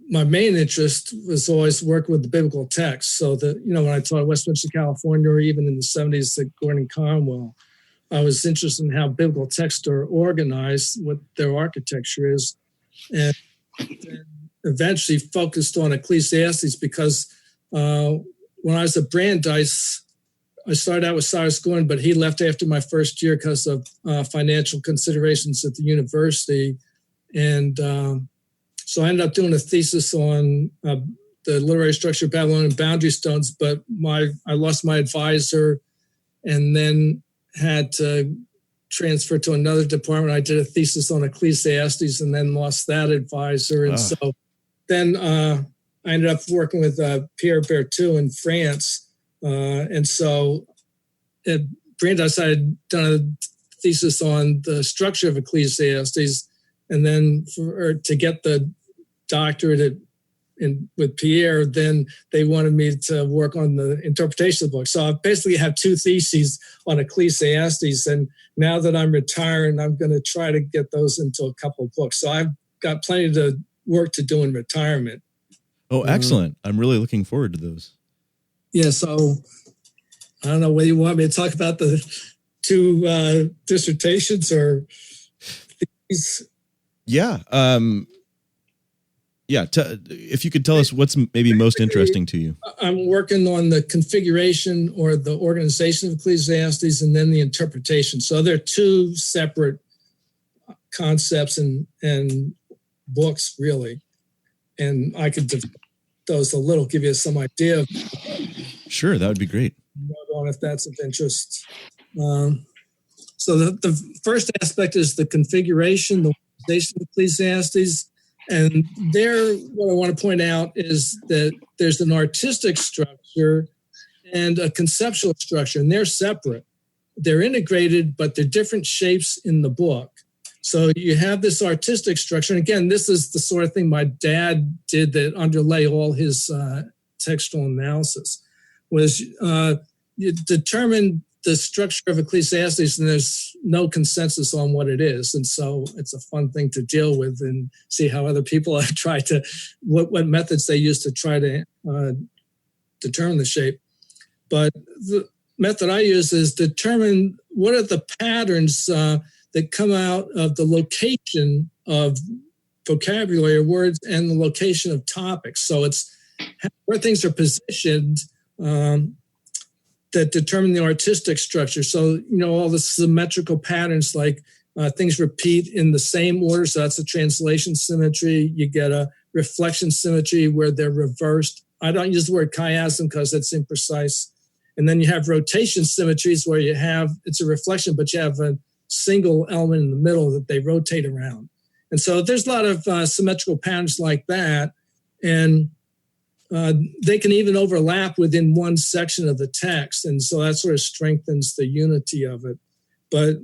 my main interest was always working with the biblical text. So that, when I taught at Westminster, California, or even in the 70s at Gordon Conwell, I was interested in how biblical texts are organized, what their architecture is, and then eventually focused on Ecclesiastes because when I was at Brandeis, I started out with Cyrus Gordon, but he left after my first year because of financial considerations at the university. And so I ended up doing a thesis on the literary structure of Babylonian boundary stones, but I lost my advisor and then had to transfer to another department. I did a thesis on Ecclesiastes and then lost that advisor. And so then I ended up working with Pierre Berthoud in France. And so at Brandeis, I had done a thesis on the structure of Ecclesiastes. And then to get the doctorate with Pierre, then they wanted me to work on the interpretation of the book. So I basically have two theses on Ecclesiastes. And now that I'm retiring, I'm going to try to get those into a couple of books. So I've got plenty of work to do in retirement. Oh, excellent. I'm really looking forward to those. Yeah, so I don't know whether you want me to talk about the two dissertations or these. Yeah. If you could tell us what's maybe most interesting to you. I'm working on the configuration or the organization of Ecclesiastes and then the interpretation. So they're two separate concepts and books, really. And I could develop those a little, give you some idea of. Sure, that would be great. If that's of interest. So the first aspect is the configuration, the organization of Ecclesiastes. And there, what I want to point out is that there's an artistic structure and a conceptual structure, and they're separate. They're integrated, but they're different shapes in the book. So you have this artistic structure. And again, this is the sort of thing my dad did that underlay all his textual analysis, was you determine the structure of Ecclesiastes, and there's no consensus on what it is. And so it's a fun thing to deal with and see how other people have tried to, what methods they use to try to determine the shape. But the method I use is determine what are the patterns that come out of the location of vocabulary or words and the location of topics. So it's where things are positioned that determine the artistic structure. So, all the symmetrical patterns, like things repeat in the same order. So that's a translation symmetry. You get a reflection symmetry where they're reversed. I don't use the word chiasm because it's imprecise. And then you have rotation symmetries where it's a reflection, but you have a single element in the middle that they rotate around. And so there's a lot of symmetrical patterns like that. And they can even overlap within one section of the text. And so that sort of strengthens the unity of it. But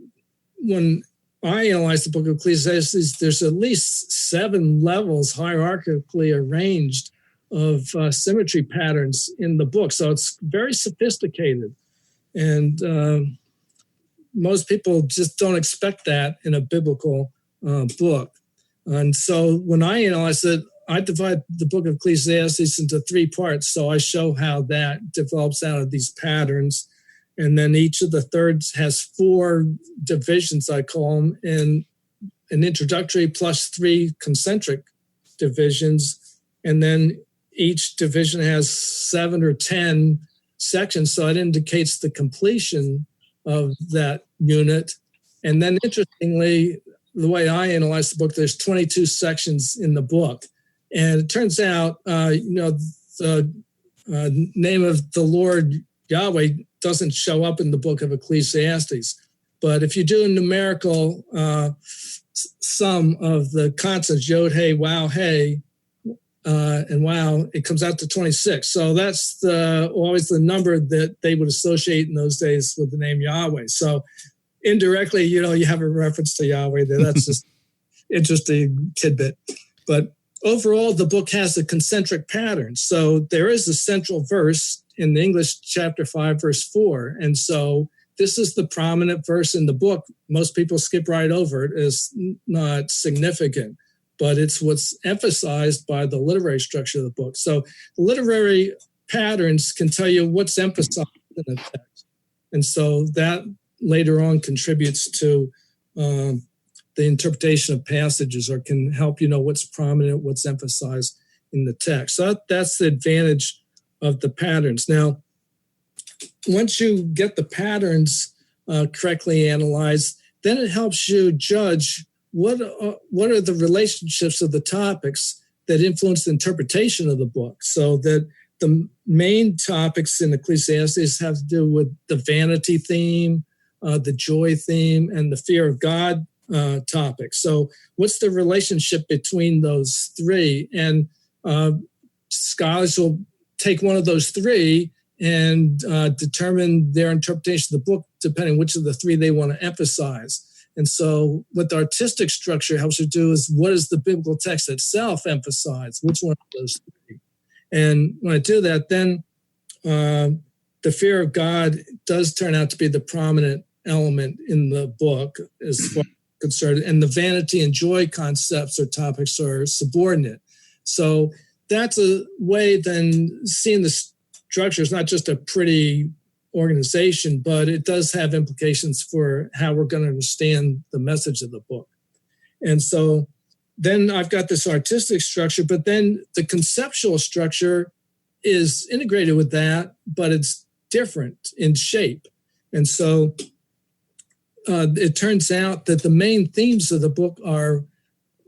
when I analyze the book of Ecclesiastes, there's at least 7 levels hierarchically arranged of symmetry patterns in the book. So it's very sophisticated. And most people just don't expect that in a biblical book. And so when I analyze it, I divide the book of Ecclesiastes into 3 parts. So I show how that develops out of these patterns. And then each of the thirds has 4 divisions, I call them, in an introductory plus 3 concentric divisions. And then each division has 7 or 10 sections. So it indicates the completion of that unit. And then interestingly, the way I analyze the book, there's 22 sections in the book. And it turns out, the name of the Lord Yahweh doesn't show up in the book of Ecclesiastes. But if you do a numerical sum of the consonants, Yod, Hey, Wow, Hey, and Wow, it comes out to 26. So that's always the number that they would associate in those days with the name Yahweh. So indirectly, you have a reference to Yahweh there. That's just interesting tidbit. But overall, the book has a concentric pattern. So there is a central verse in the English chapter 5, verse 4. And so this is the prominent verse in the book. Most people skip right over it. It's not significant, but it's what's emphasized by the literary structure of the book. So the literary patterns can tell you what's emphasized in the text. And so that later on contributes to the interpretation of passages, or can help you know what's prominent, what's emphasized in the text. So that's the advantage of the patterns. Now, once you get the patterns correctly analyzed, then it helps you judge what are the relationships of the topics that influence the interpretation of the book. So that the main topics in Ecclesiastes have to do with the vanity theme, the joy theme, and the fear of God topic. So what's the relationship between those 3? And scholars will take one of those 3 and determine their interpretation of the book depending which of the 3 they want to emphasize. And so what the artistic structure helps you do is, what does the biblical text itself emphasize? Which one of those 3? And when I do that, then the fear of God does turn out to be the prominent element in the book as far as concerned, and the vanity and joy concepts or topics are subordinate. So that's a way then seeing the structure is not just a pretty organization, but it does have implications for how we're going to understand the message of the book. And so then I've got this artistic structure, but then the conceptual structure is integrated with that, but it's different in shape. And so it turns out that the main themes of the book are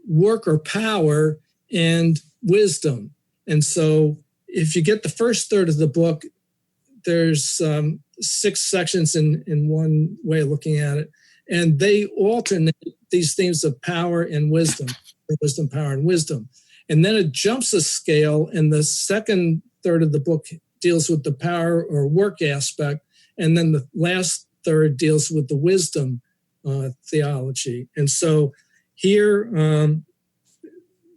work or power and wisdom. And so if you get the first third of the book, there's 6 sections in one way of looking at it, and they alternate these themes of power and wisdom, power, and wisdom. And then it jumps a scale, and the second third of the book deals with the power or work aspect, and then the last third deals with the wisdom theology. And so here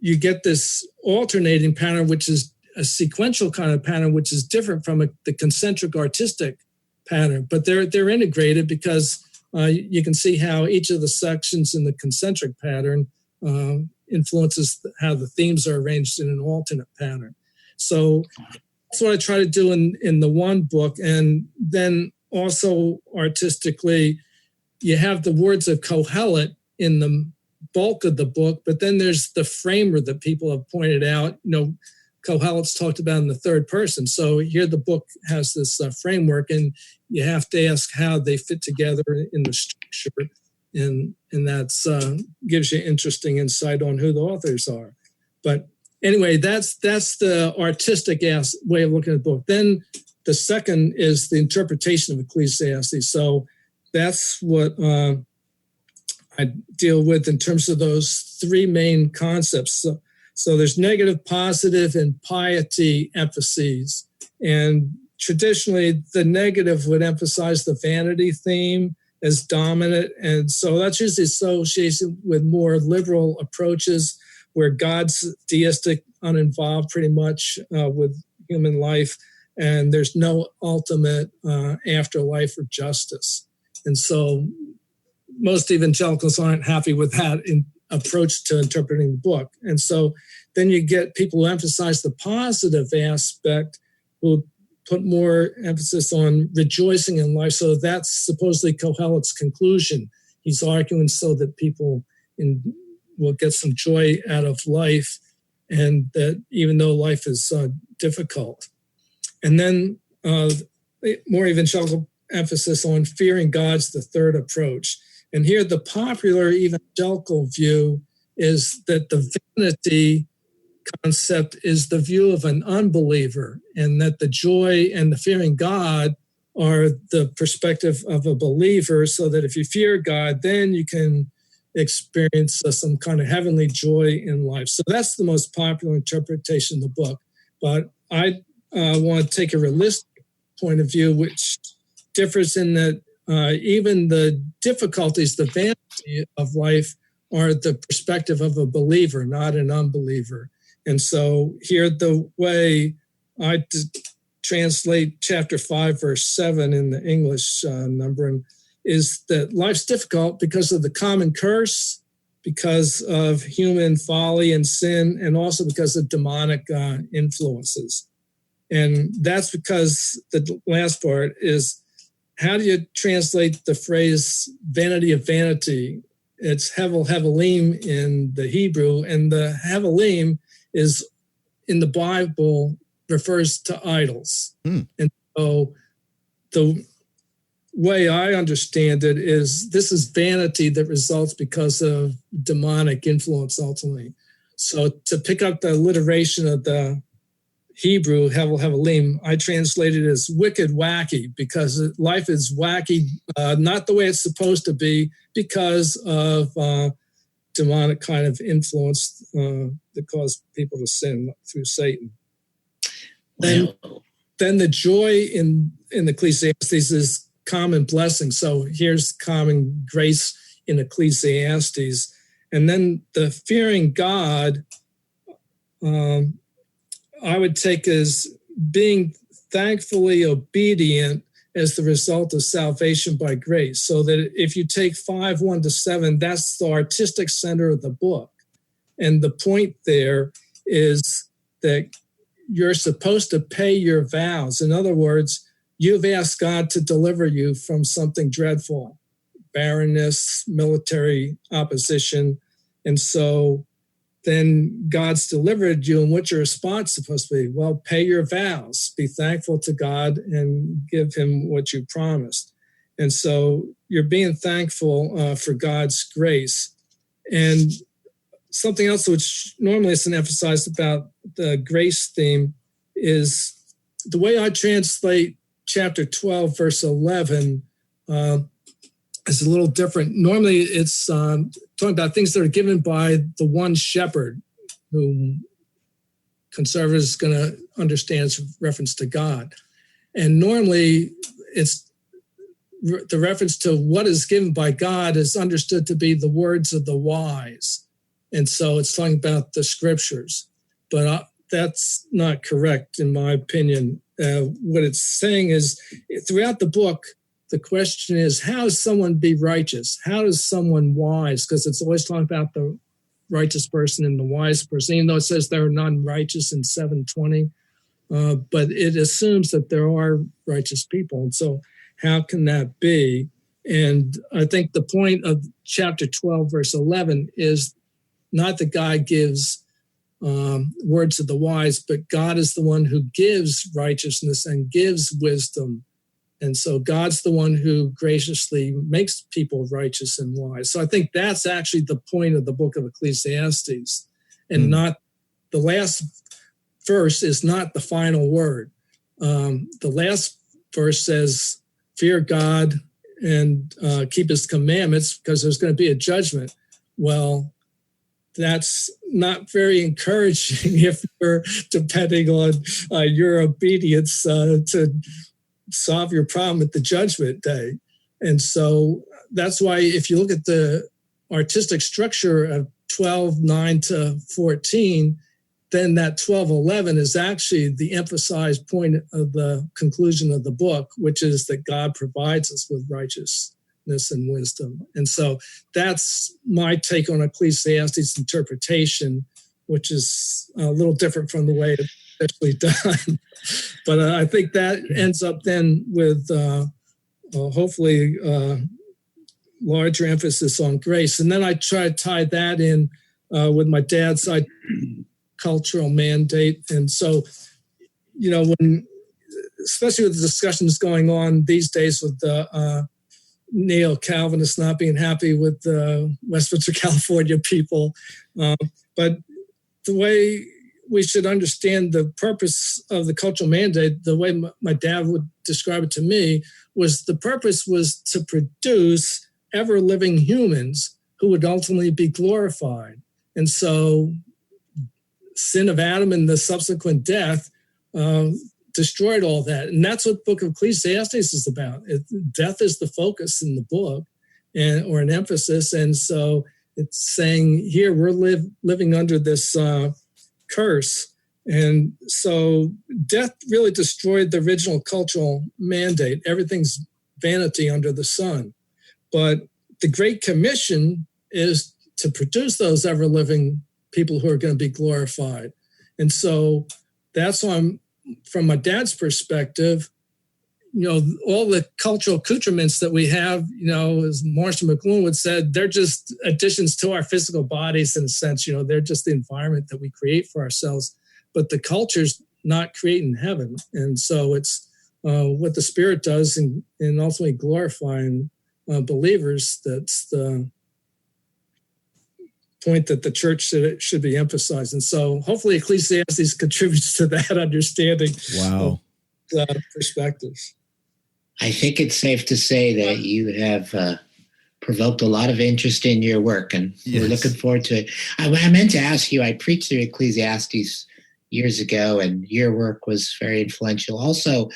you get this alternating pattern, which is a sequential kind of pattern, which is different from the concentric artistic pattern, but they're integrated because you can see how each of the sections in the concentric pattern influences how the themes are arranged in an alternate pattern. So that's what I try to do in the one book. And then also artistically, you have the words of Kohelet in the bulk of the book, but then there's the framer that people have pointed out. Kohelet's talked about in the third person. So here the book has this framework, and you have to ask how they fit together in the structure. And that gives you interesting insight on who the authors are. But anyway, that's the artistic way of looking at the book. Then the second is the interpretation of Ecclesiastes. So that's what I deal with in terms of those 3 main concepts. So there's negative, positive, and piety emphases. And traditionally, the negative would emphasize the vanity theme as dominant. And so that's usually associated with more liberal approaches where God's deistic, uninvolved pretty much with human life, and there's no ultimate afterlife or justice. And so most evangelicals aren't happy with that approach to interpreting the book. And so then you get people who emphasize the positive aspect, who put more emphasis on rejoicing in life. So that's supposedly Kohelet's conclusion. He's arguing so that people will get some joy out of life, and that even though life is difficult. And then more evangelical emphasis on fearing God's the third approach. And here the popular evangelical view is that the vanity concept is the view of an unbeliever, and that the joy and the fearing God are the perspective of a believer, so that if you fear God, then you can experience some kind of heavenly joy in life. So that's the most popular interpretation of the book. But I want to take a realistic point of view, which differs in that even the difficulties, the vanity of life, are the perspective of a believer, not an unbeliever. And so here, the way I translate chapter 5, verse 7 in the English numbering is that life's difficult because of the common curse, because of human folly and sin, and also because of demonic influences. And that's because the last part is, how do you translate the phrase vanity of vanity? It's hevel hevelim in the Hebrew, and the hevelim is in the Bible refers to idols. And so the way I understand it is this is vanity that results because of demonic influence ultimately. So to pick up the alliteration of the Hebrew, hevel hevelim, I translated it as wicked wacky, because life is wacky, not the way it's supposed to be, because of demonic kind of influence that caused people to sin through Satan. Then the joy in Ecclesiastes is common blessing. So here's common grace in Ecclesiastes. And then the fearing God, I would take as being thankfully obedient as the result of salvation by grace. So that if you take 5:1-7, that's the artistic center of the book. And the point there is that you're supposed to pay your vows. In other words, you've asked God to deliver you from something dreadful, barrenness, military opposition. And so then God's delivered you, and what's your response supposed to be? Well, pay your vows, be thankful to God, and give him what you promised. And so you're being thankful for God's grace. And something else which normally isn't emphasized about the grace theme is the way I translate chapter 12, verse 11 is a little different. Normally it's talking about things that are given by the one shepherd, who conservatives are going to understand as reference to God. And normally it's the reference to what is given by God is understood to be the words of the wise. And so it's talking about the scriptures. But that's not correct, in my opinion. What it's saying is, throughout the book, the question is, how does someone be righteous? How does someone wise? Because it's always talking about the righteous person and the wise person, even though it says they're none righteous in 7:20. But it assumes that there are righteous people. And so how can that be? And I think the point of chapter 12, verse 11 is not that God gives words of the wise, but God is the one who gives righteousness and gives wisdom. And so God's the one who graciously makes people righteous and wise. So I think that's actually the point of the book of Ecclesiastes, and not the last verse is not the final word. The last verse says, fear God and keep his commandments, because there's going to be a judgment. Well, that's not very encouraging if you're depending on your obedience to solve your problem at the judgment day. And so that's why if you look at the artistic structure of 12:9-14, then that 12:11 is actually the emphasized point of the conclusion of the book, which is that God provides us with righteous witness and wisdom. And so that's my take on Ecclesiastes interpretation, which is a little different from the way it's actually done. But I think that ends up then with hopefully larger emphasis on grace. And then I try to tie that in with my dad's side cultural mandate. And so, when, especially with the discussions going on these days with the neo-Calvinists not being happy with the Westminster, California people, but the way we should understand the purpose of the cultural mandate, the way my dad would describe it to me, was the purpose was to produce ever-living humans who would ultimately be glorified. And so sin of Adam and the subsequent death destroyed all that. And that's what the book of Ecclesiastes is about. Death is the focus in the book, or an emphasis. And so it's saying here we're living under this curse. And so death really destroyed the original cultural mandate. Everything's vanity under the sun. But the Great Commission is to produce those ever-living people who are going to be glorified. And so that's why from my dad's perspective, all the cultural accoutrements that we have, as Marshall McLuhan would said, they're just additions to our physical bodies in a sense. They're just the environment that we create for ourselves. But the culture's not creating heaven. And so it's what the Spirit does in ultimately glorifying believers. That's the point that the church should be emphasized. And so hopefully Ecclesiastes contributes to that understanding. Wow. Of perspectives. I think it's safe to say that you have provoked a lot of interest in your work, and yes, we're looking forward to it. I meant to ask you, I preached through Ecclesiastes years ago, and your work was very influential. Also,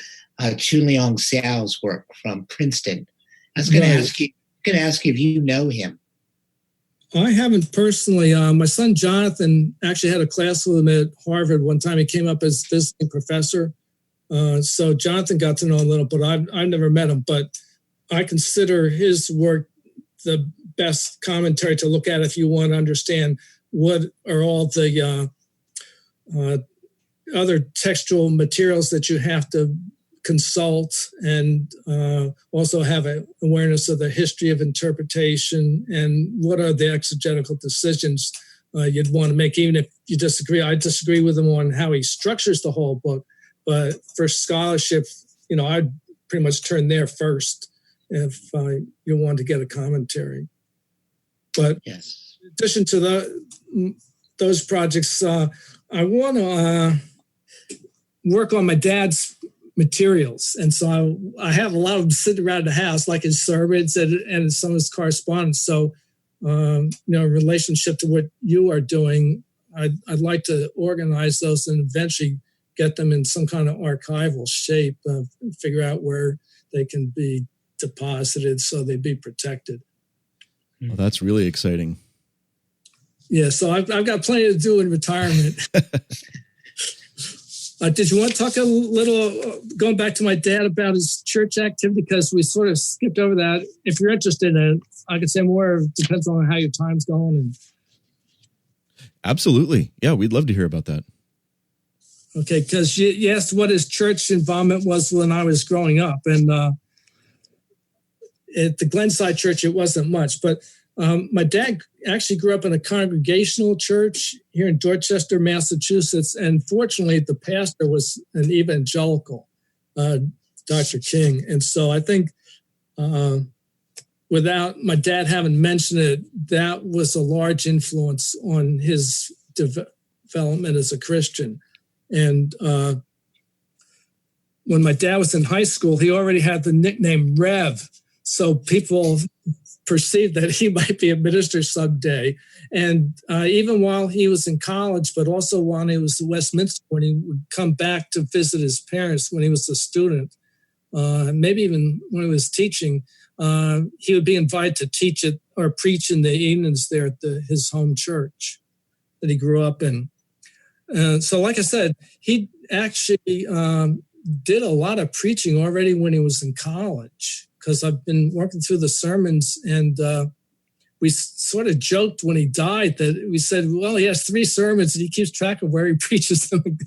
Chun Leong Xiao's work from Princeton. I was going to ask you if you know him. I haven't personally. My son Jonathan actually had a class with him at Harvard one time. He came up as visiting professor. So Jonathan got to know him a little, but I've never met him. But I consider his work the best commentary to look at if you want to understand what are all the other textual materials that you have to consult, and also have an awareness of the history of interpretation and what are the exegetical decisions you'd want to make, even if you disagree. I disagree with him on how he structures the whole book, but for scholarship, I'd pretty much turn there first if you want to get a commentary. But yes, in addition to those projects, I want to work on my dad's materials. And so I have a lot of them sitting around the house, like his sermons and some of his correspondence. So, in relationship to what you are doing, I'd like to organize those and eventually get them in some kind of archival shape, figure out where they can be deposited so they'd be protected. Well, that's really exciting. Yeah, so I've got plenty to do in retirement. Did you want to talk a little, going back to my dad, about his church activity? Because we sort of skipped over that. If you're interested in it, I could say more. Depends on how your time's going. Absolutely. Yeah, we'd love to hear about that. Okay, because you asked what his church involvement was when I was growing up. And at the Glenside Church, it wasn't much. But my dad actually grew up in a congregational church here in Dorchester, Massachusetts. And fortunately, the pastor was an evangelical, Dr. King. And so I think without my dad having mentioned it, that was a large influence on his development as a Christian. And when my dad was in high school, he already had the nickname Rev. So people perceived that he might be a minister someday. And even while he was in college, but also while he was at Westminster, when he would come back to visit his parents when he was a student, maybe even when he was teaching, he would be invited to teach it or preach in the evenings there at his home church that he grew up in. So like I said, he actually did a lot of preaching already when he was in college, because I've been working through the sermons, and we sort of joked when he died that we said, well, he has 3 sermons and he keeps track of where he preaches them.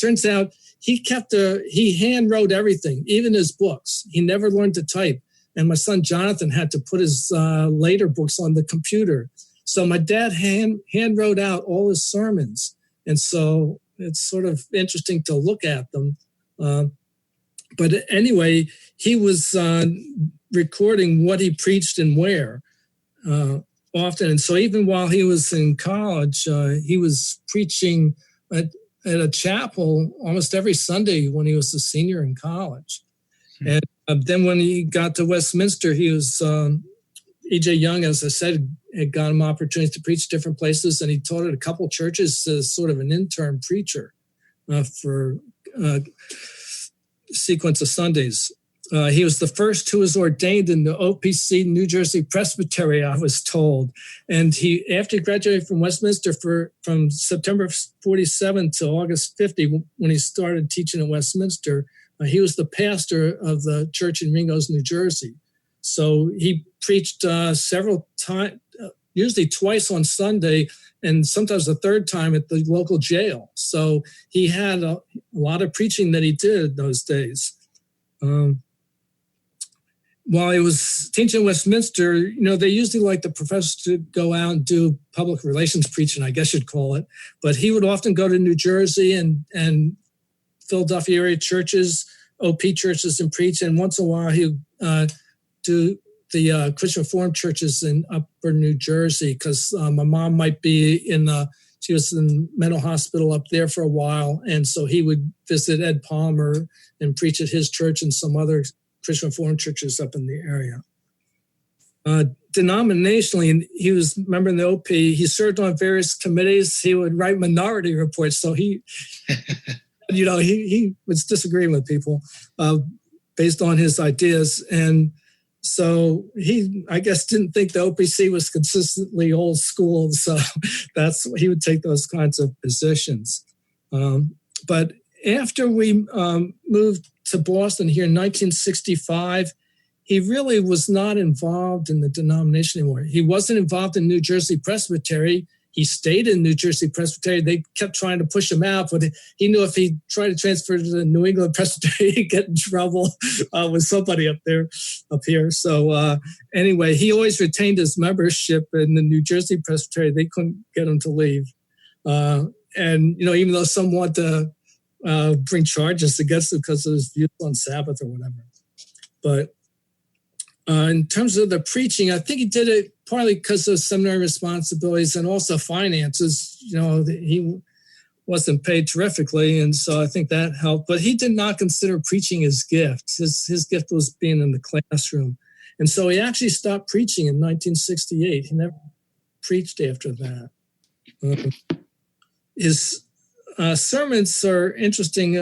Turns out he hand wrote everything, even his books. He never learned to type. And my son Jonathan had to put his later books on the computer. So my dad hand wrote out all his sermons. And so it's sort of interesting to look at them. But anyway, he was recording what he preached and where often. And so even while he was in college, he was preaching at a chapel almost every Sunday when he was a senior in college. And then when he got to Westminster, he was, E.J. Young, as I said, had got him opportunities to preach different places, and he taught at a couple churches as sort of an intern preacher for a sequence of Sundays. He was the first who was ordained in the OPC New Jersey Presbytery, I was told. And after he graduated from Westminster from September 47 to August 50, when he started teaching at Westminster, he was the pastor of the church in Ringgoes, New Jersey. So he preached several times, usually twice on Sunday, and sometimes a third time at the local jail. So he had a lot of preaching that he did those days. While he was teaching at Westminster, they usually like the professors to go out and do public relations preaching, I guess you'd call it. But he would often go to New Jersey and Philadelphia area churches, OP churches, and preach. And once in a while, he would do the Christian Reformed churches in Upper New Jersey, because my mom might be she was in the mental hospital up there for a while. And so he would visit Ed Palmer and preach at his church and some other Christian Reformed churches up in the area. Denominationally, he was a member in the OP. He served on various committees. He would write minority reports. So he was disagreeing with people based on his ideas. And so he, I guess, didn't think the OPC was consistently old school. So he would take those kinds of positions. But after we moved to Boston here in 1965, he really was not involved in the denomination anymore. He wasn't involved in New Jersey Presbytery. He stayed in New Jersey Presbytery. They kept trying to push him out, but he knew if he tried to transfer to the New England Presbytery, he'd get in trouble with somebody up here. So anyway, he always retained his membership in the New Jersey Presbytery. They couldn't get him to leave. And even though some want to bring charges against him because of his views on Sabbath or whatever. But in terms of the preaching, I think he did it partly because of seminary responsibilities and also finances. He wasn't paid terrifically, and so I think that helped. But he did not consider preaching his gift. His gift was being in the classroom. And so he actually stopped preaching in 1968. He never preached after that. His sermons are interesting.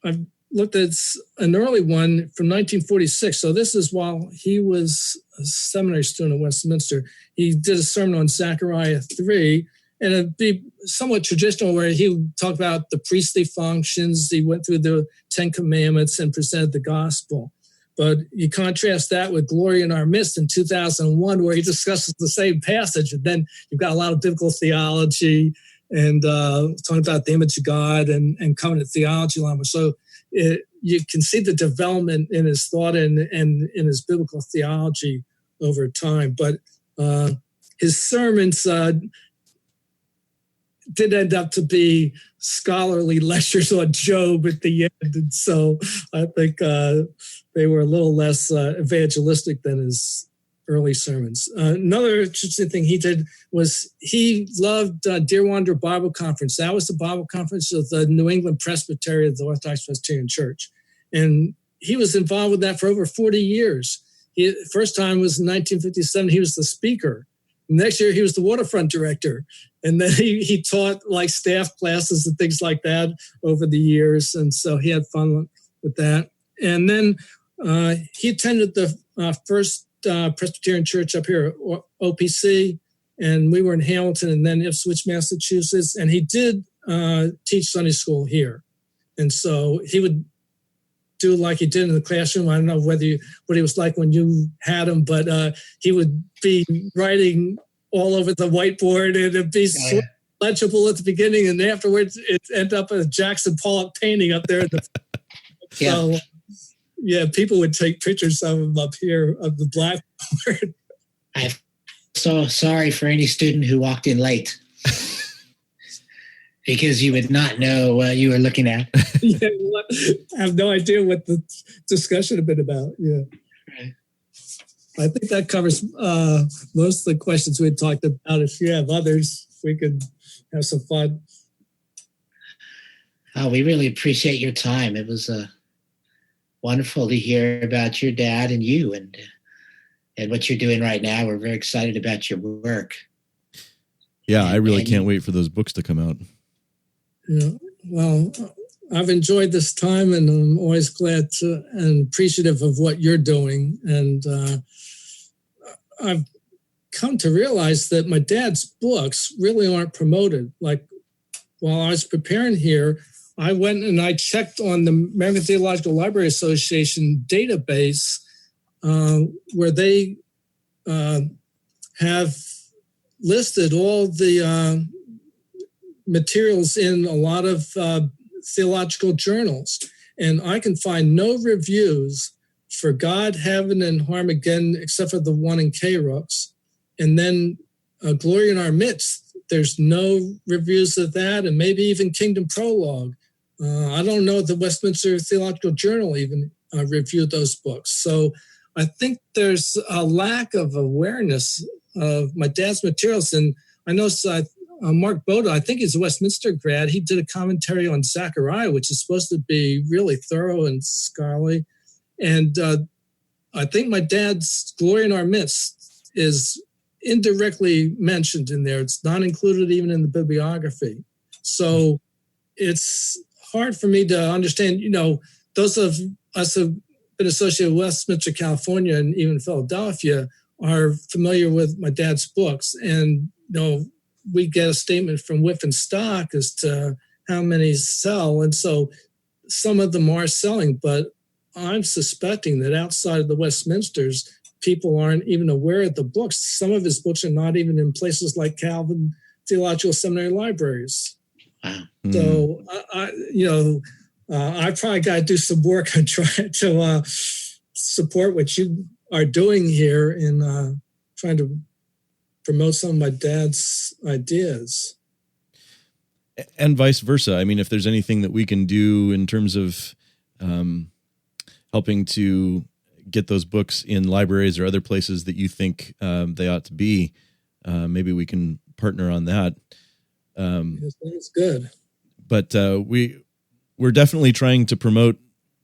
I've looked at an early one from 1946. So this is while he was a seminary student at Westminster. He did a sermon on Zechariah 3, and it'd be somewhat traditional where he would talk about the priestly functions. He went through the 10 Commandments and presented the gospel. But you contrast that with Glory in Our Midst in 2001, where he discusses the same passage. And then you've got a lot of biblical theology and talking about the image of God and covenant theology language. So you can see the development in his thought and in his biblical theology over time. But his sermons did end up to be scholarly lectures on Job at the end. And so I think they were a little less evangelistic than his early sermons. Another interesting thing he did was he loved Dear Wanderer Bible Conference. That was the Bible conference of the New England Presbytery of the Orthodox Presbyterian Church. And he was involved with that for over 40 years. First time was in 1957. He was the speaker. Next year, he was the waterfront director. And then he taught like staff classes and things like that over the years. And so he had fun with that. And then he attended the first Presbyterian church up here, OPC, and we were in Hamilton and then Ipswich, Massachusetts. And he did teach Sunday school here. And so he would do like he did in the classroom. I don't know what he was like when you had him, but he would be writing all over the whiteboard, and it'd be so legible at the beginning, and afterwards it ended up a Jackson Pollock painting up there. So, people would take pictures of him up here of the blackboard. I'm so sorry for any student who walked in late. Because you would not know what you were looking at. I have no idea what the discussion had been about. Yeah. Right. I think that covers most of the questions we had talked about. If you have others, we could have some fun. Oh, we really appreciate your time. It was wonderful to hear about your dad and you and what you're doing right now. We're very excited about your work. Yeah, I really can't wait for those books to come out. Yeah, well, I've enjoyed this time, and I'm always glad and appreciative of what you're doing. And I've come to realize that my dad's books really aren't promoted. Like, while I was preparing here, I went and I checked on the American Theological Library Association database, where they have listed all the materials in a lot of theological journals. And I can find no reviews for God, Heaven, and Harmageddon, except for the one in K-Rooks. And then Glory in Our Midst, there's no reviews of that, and maybe even Kingdom Prologue. I don't know if the Westminster Theological Journal even reviewed those books. So I think there's a lack of awareness of my dad's materials. And I know Mark Boda, I think he's a Westminster grad. He did a commentary on Zechariah, which is supposed to be really thorough and scholarly. And I think my dad's Glory in Our Midst is indirectly mentioned in there. It's not included even in the bibliography. So it's hard for me to understand, those of us who have been associated with Westminster, California, and even Philadelphia are familiar with my dad's books. And, we get a statement from Whiff and Stock as to how many sell. And so some of them are selling, but I'm suspecting that outside of the Westminsters, people aren't even aware of the books. Some of his books are not even in places like Calvin Theological Seminary libraries. Wow. So, I probably got to do some work on trying to support what you are doing here in trying to promote some of my dad's ideas. And vice versa. I mean, if there's anything that we can do in terms of helping to get those books in libraries or other places that you think they ought to be, maybe we can partner on that. That's good. But we're definitely trying to promote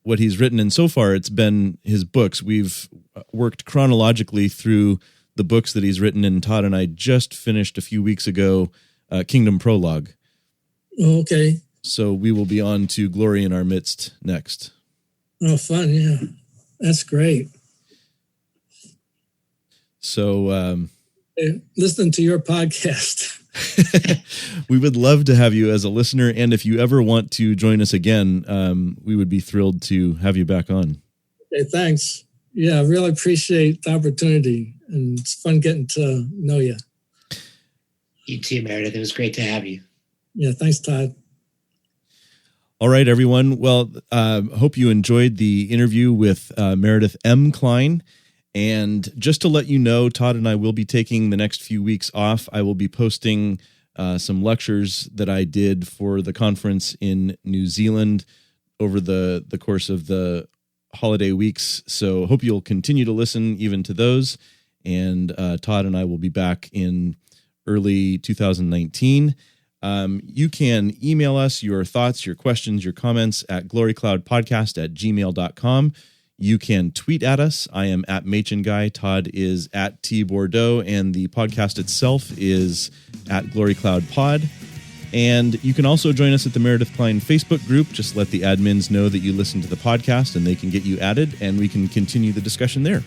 what he's written. And so far it's been his books. We've worked chronologically through the books that he's written, and Todd and I just finished a few weeks ago Kingdom Prologue. Oh, okay. So we will be on to Glory in Our Midst next. Oh, fun. Yeah, that's great. So listen to your podcast. We would love to have you as a listener, and if you ever want to join us again, we would be thrilled to have you back on. Okay, thanks. Yeah, I really appreciate the opportunity, and it's fun getting to know you. You too, Meredith. It was great to have you. Yeah, thanks, Todd. All right, everyone. Well, hope you enjoyed the interview with Meredith M. Kline. And just to let you know, Todd and I will be taking the next few weeks off. I will be posting some lectures that I did for the conference in New Zealand over the course of the holiday weeks. So hope you'll continue to listen even to those. And Todd and I will be back in early 2019. You can email us your thoughts, your questions, your comments at glorycloudpodcast@gmail.com. You can tweet at us. I am at Machen Guy. Todd is at T Bordeaux, and the podcast itself is at Glory Cloud Pod. And you can also join us at the Meredith Kline Facebook group. Just let the admins know that you listen to the podcast, and they can get you added, and we can continue the discussion there.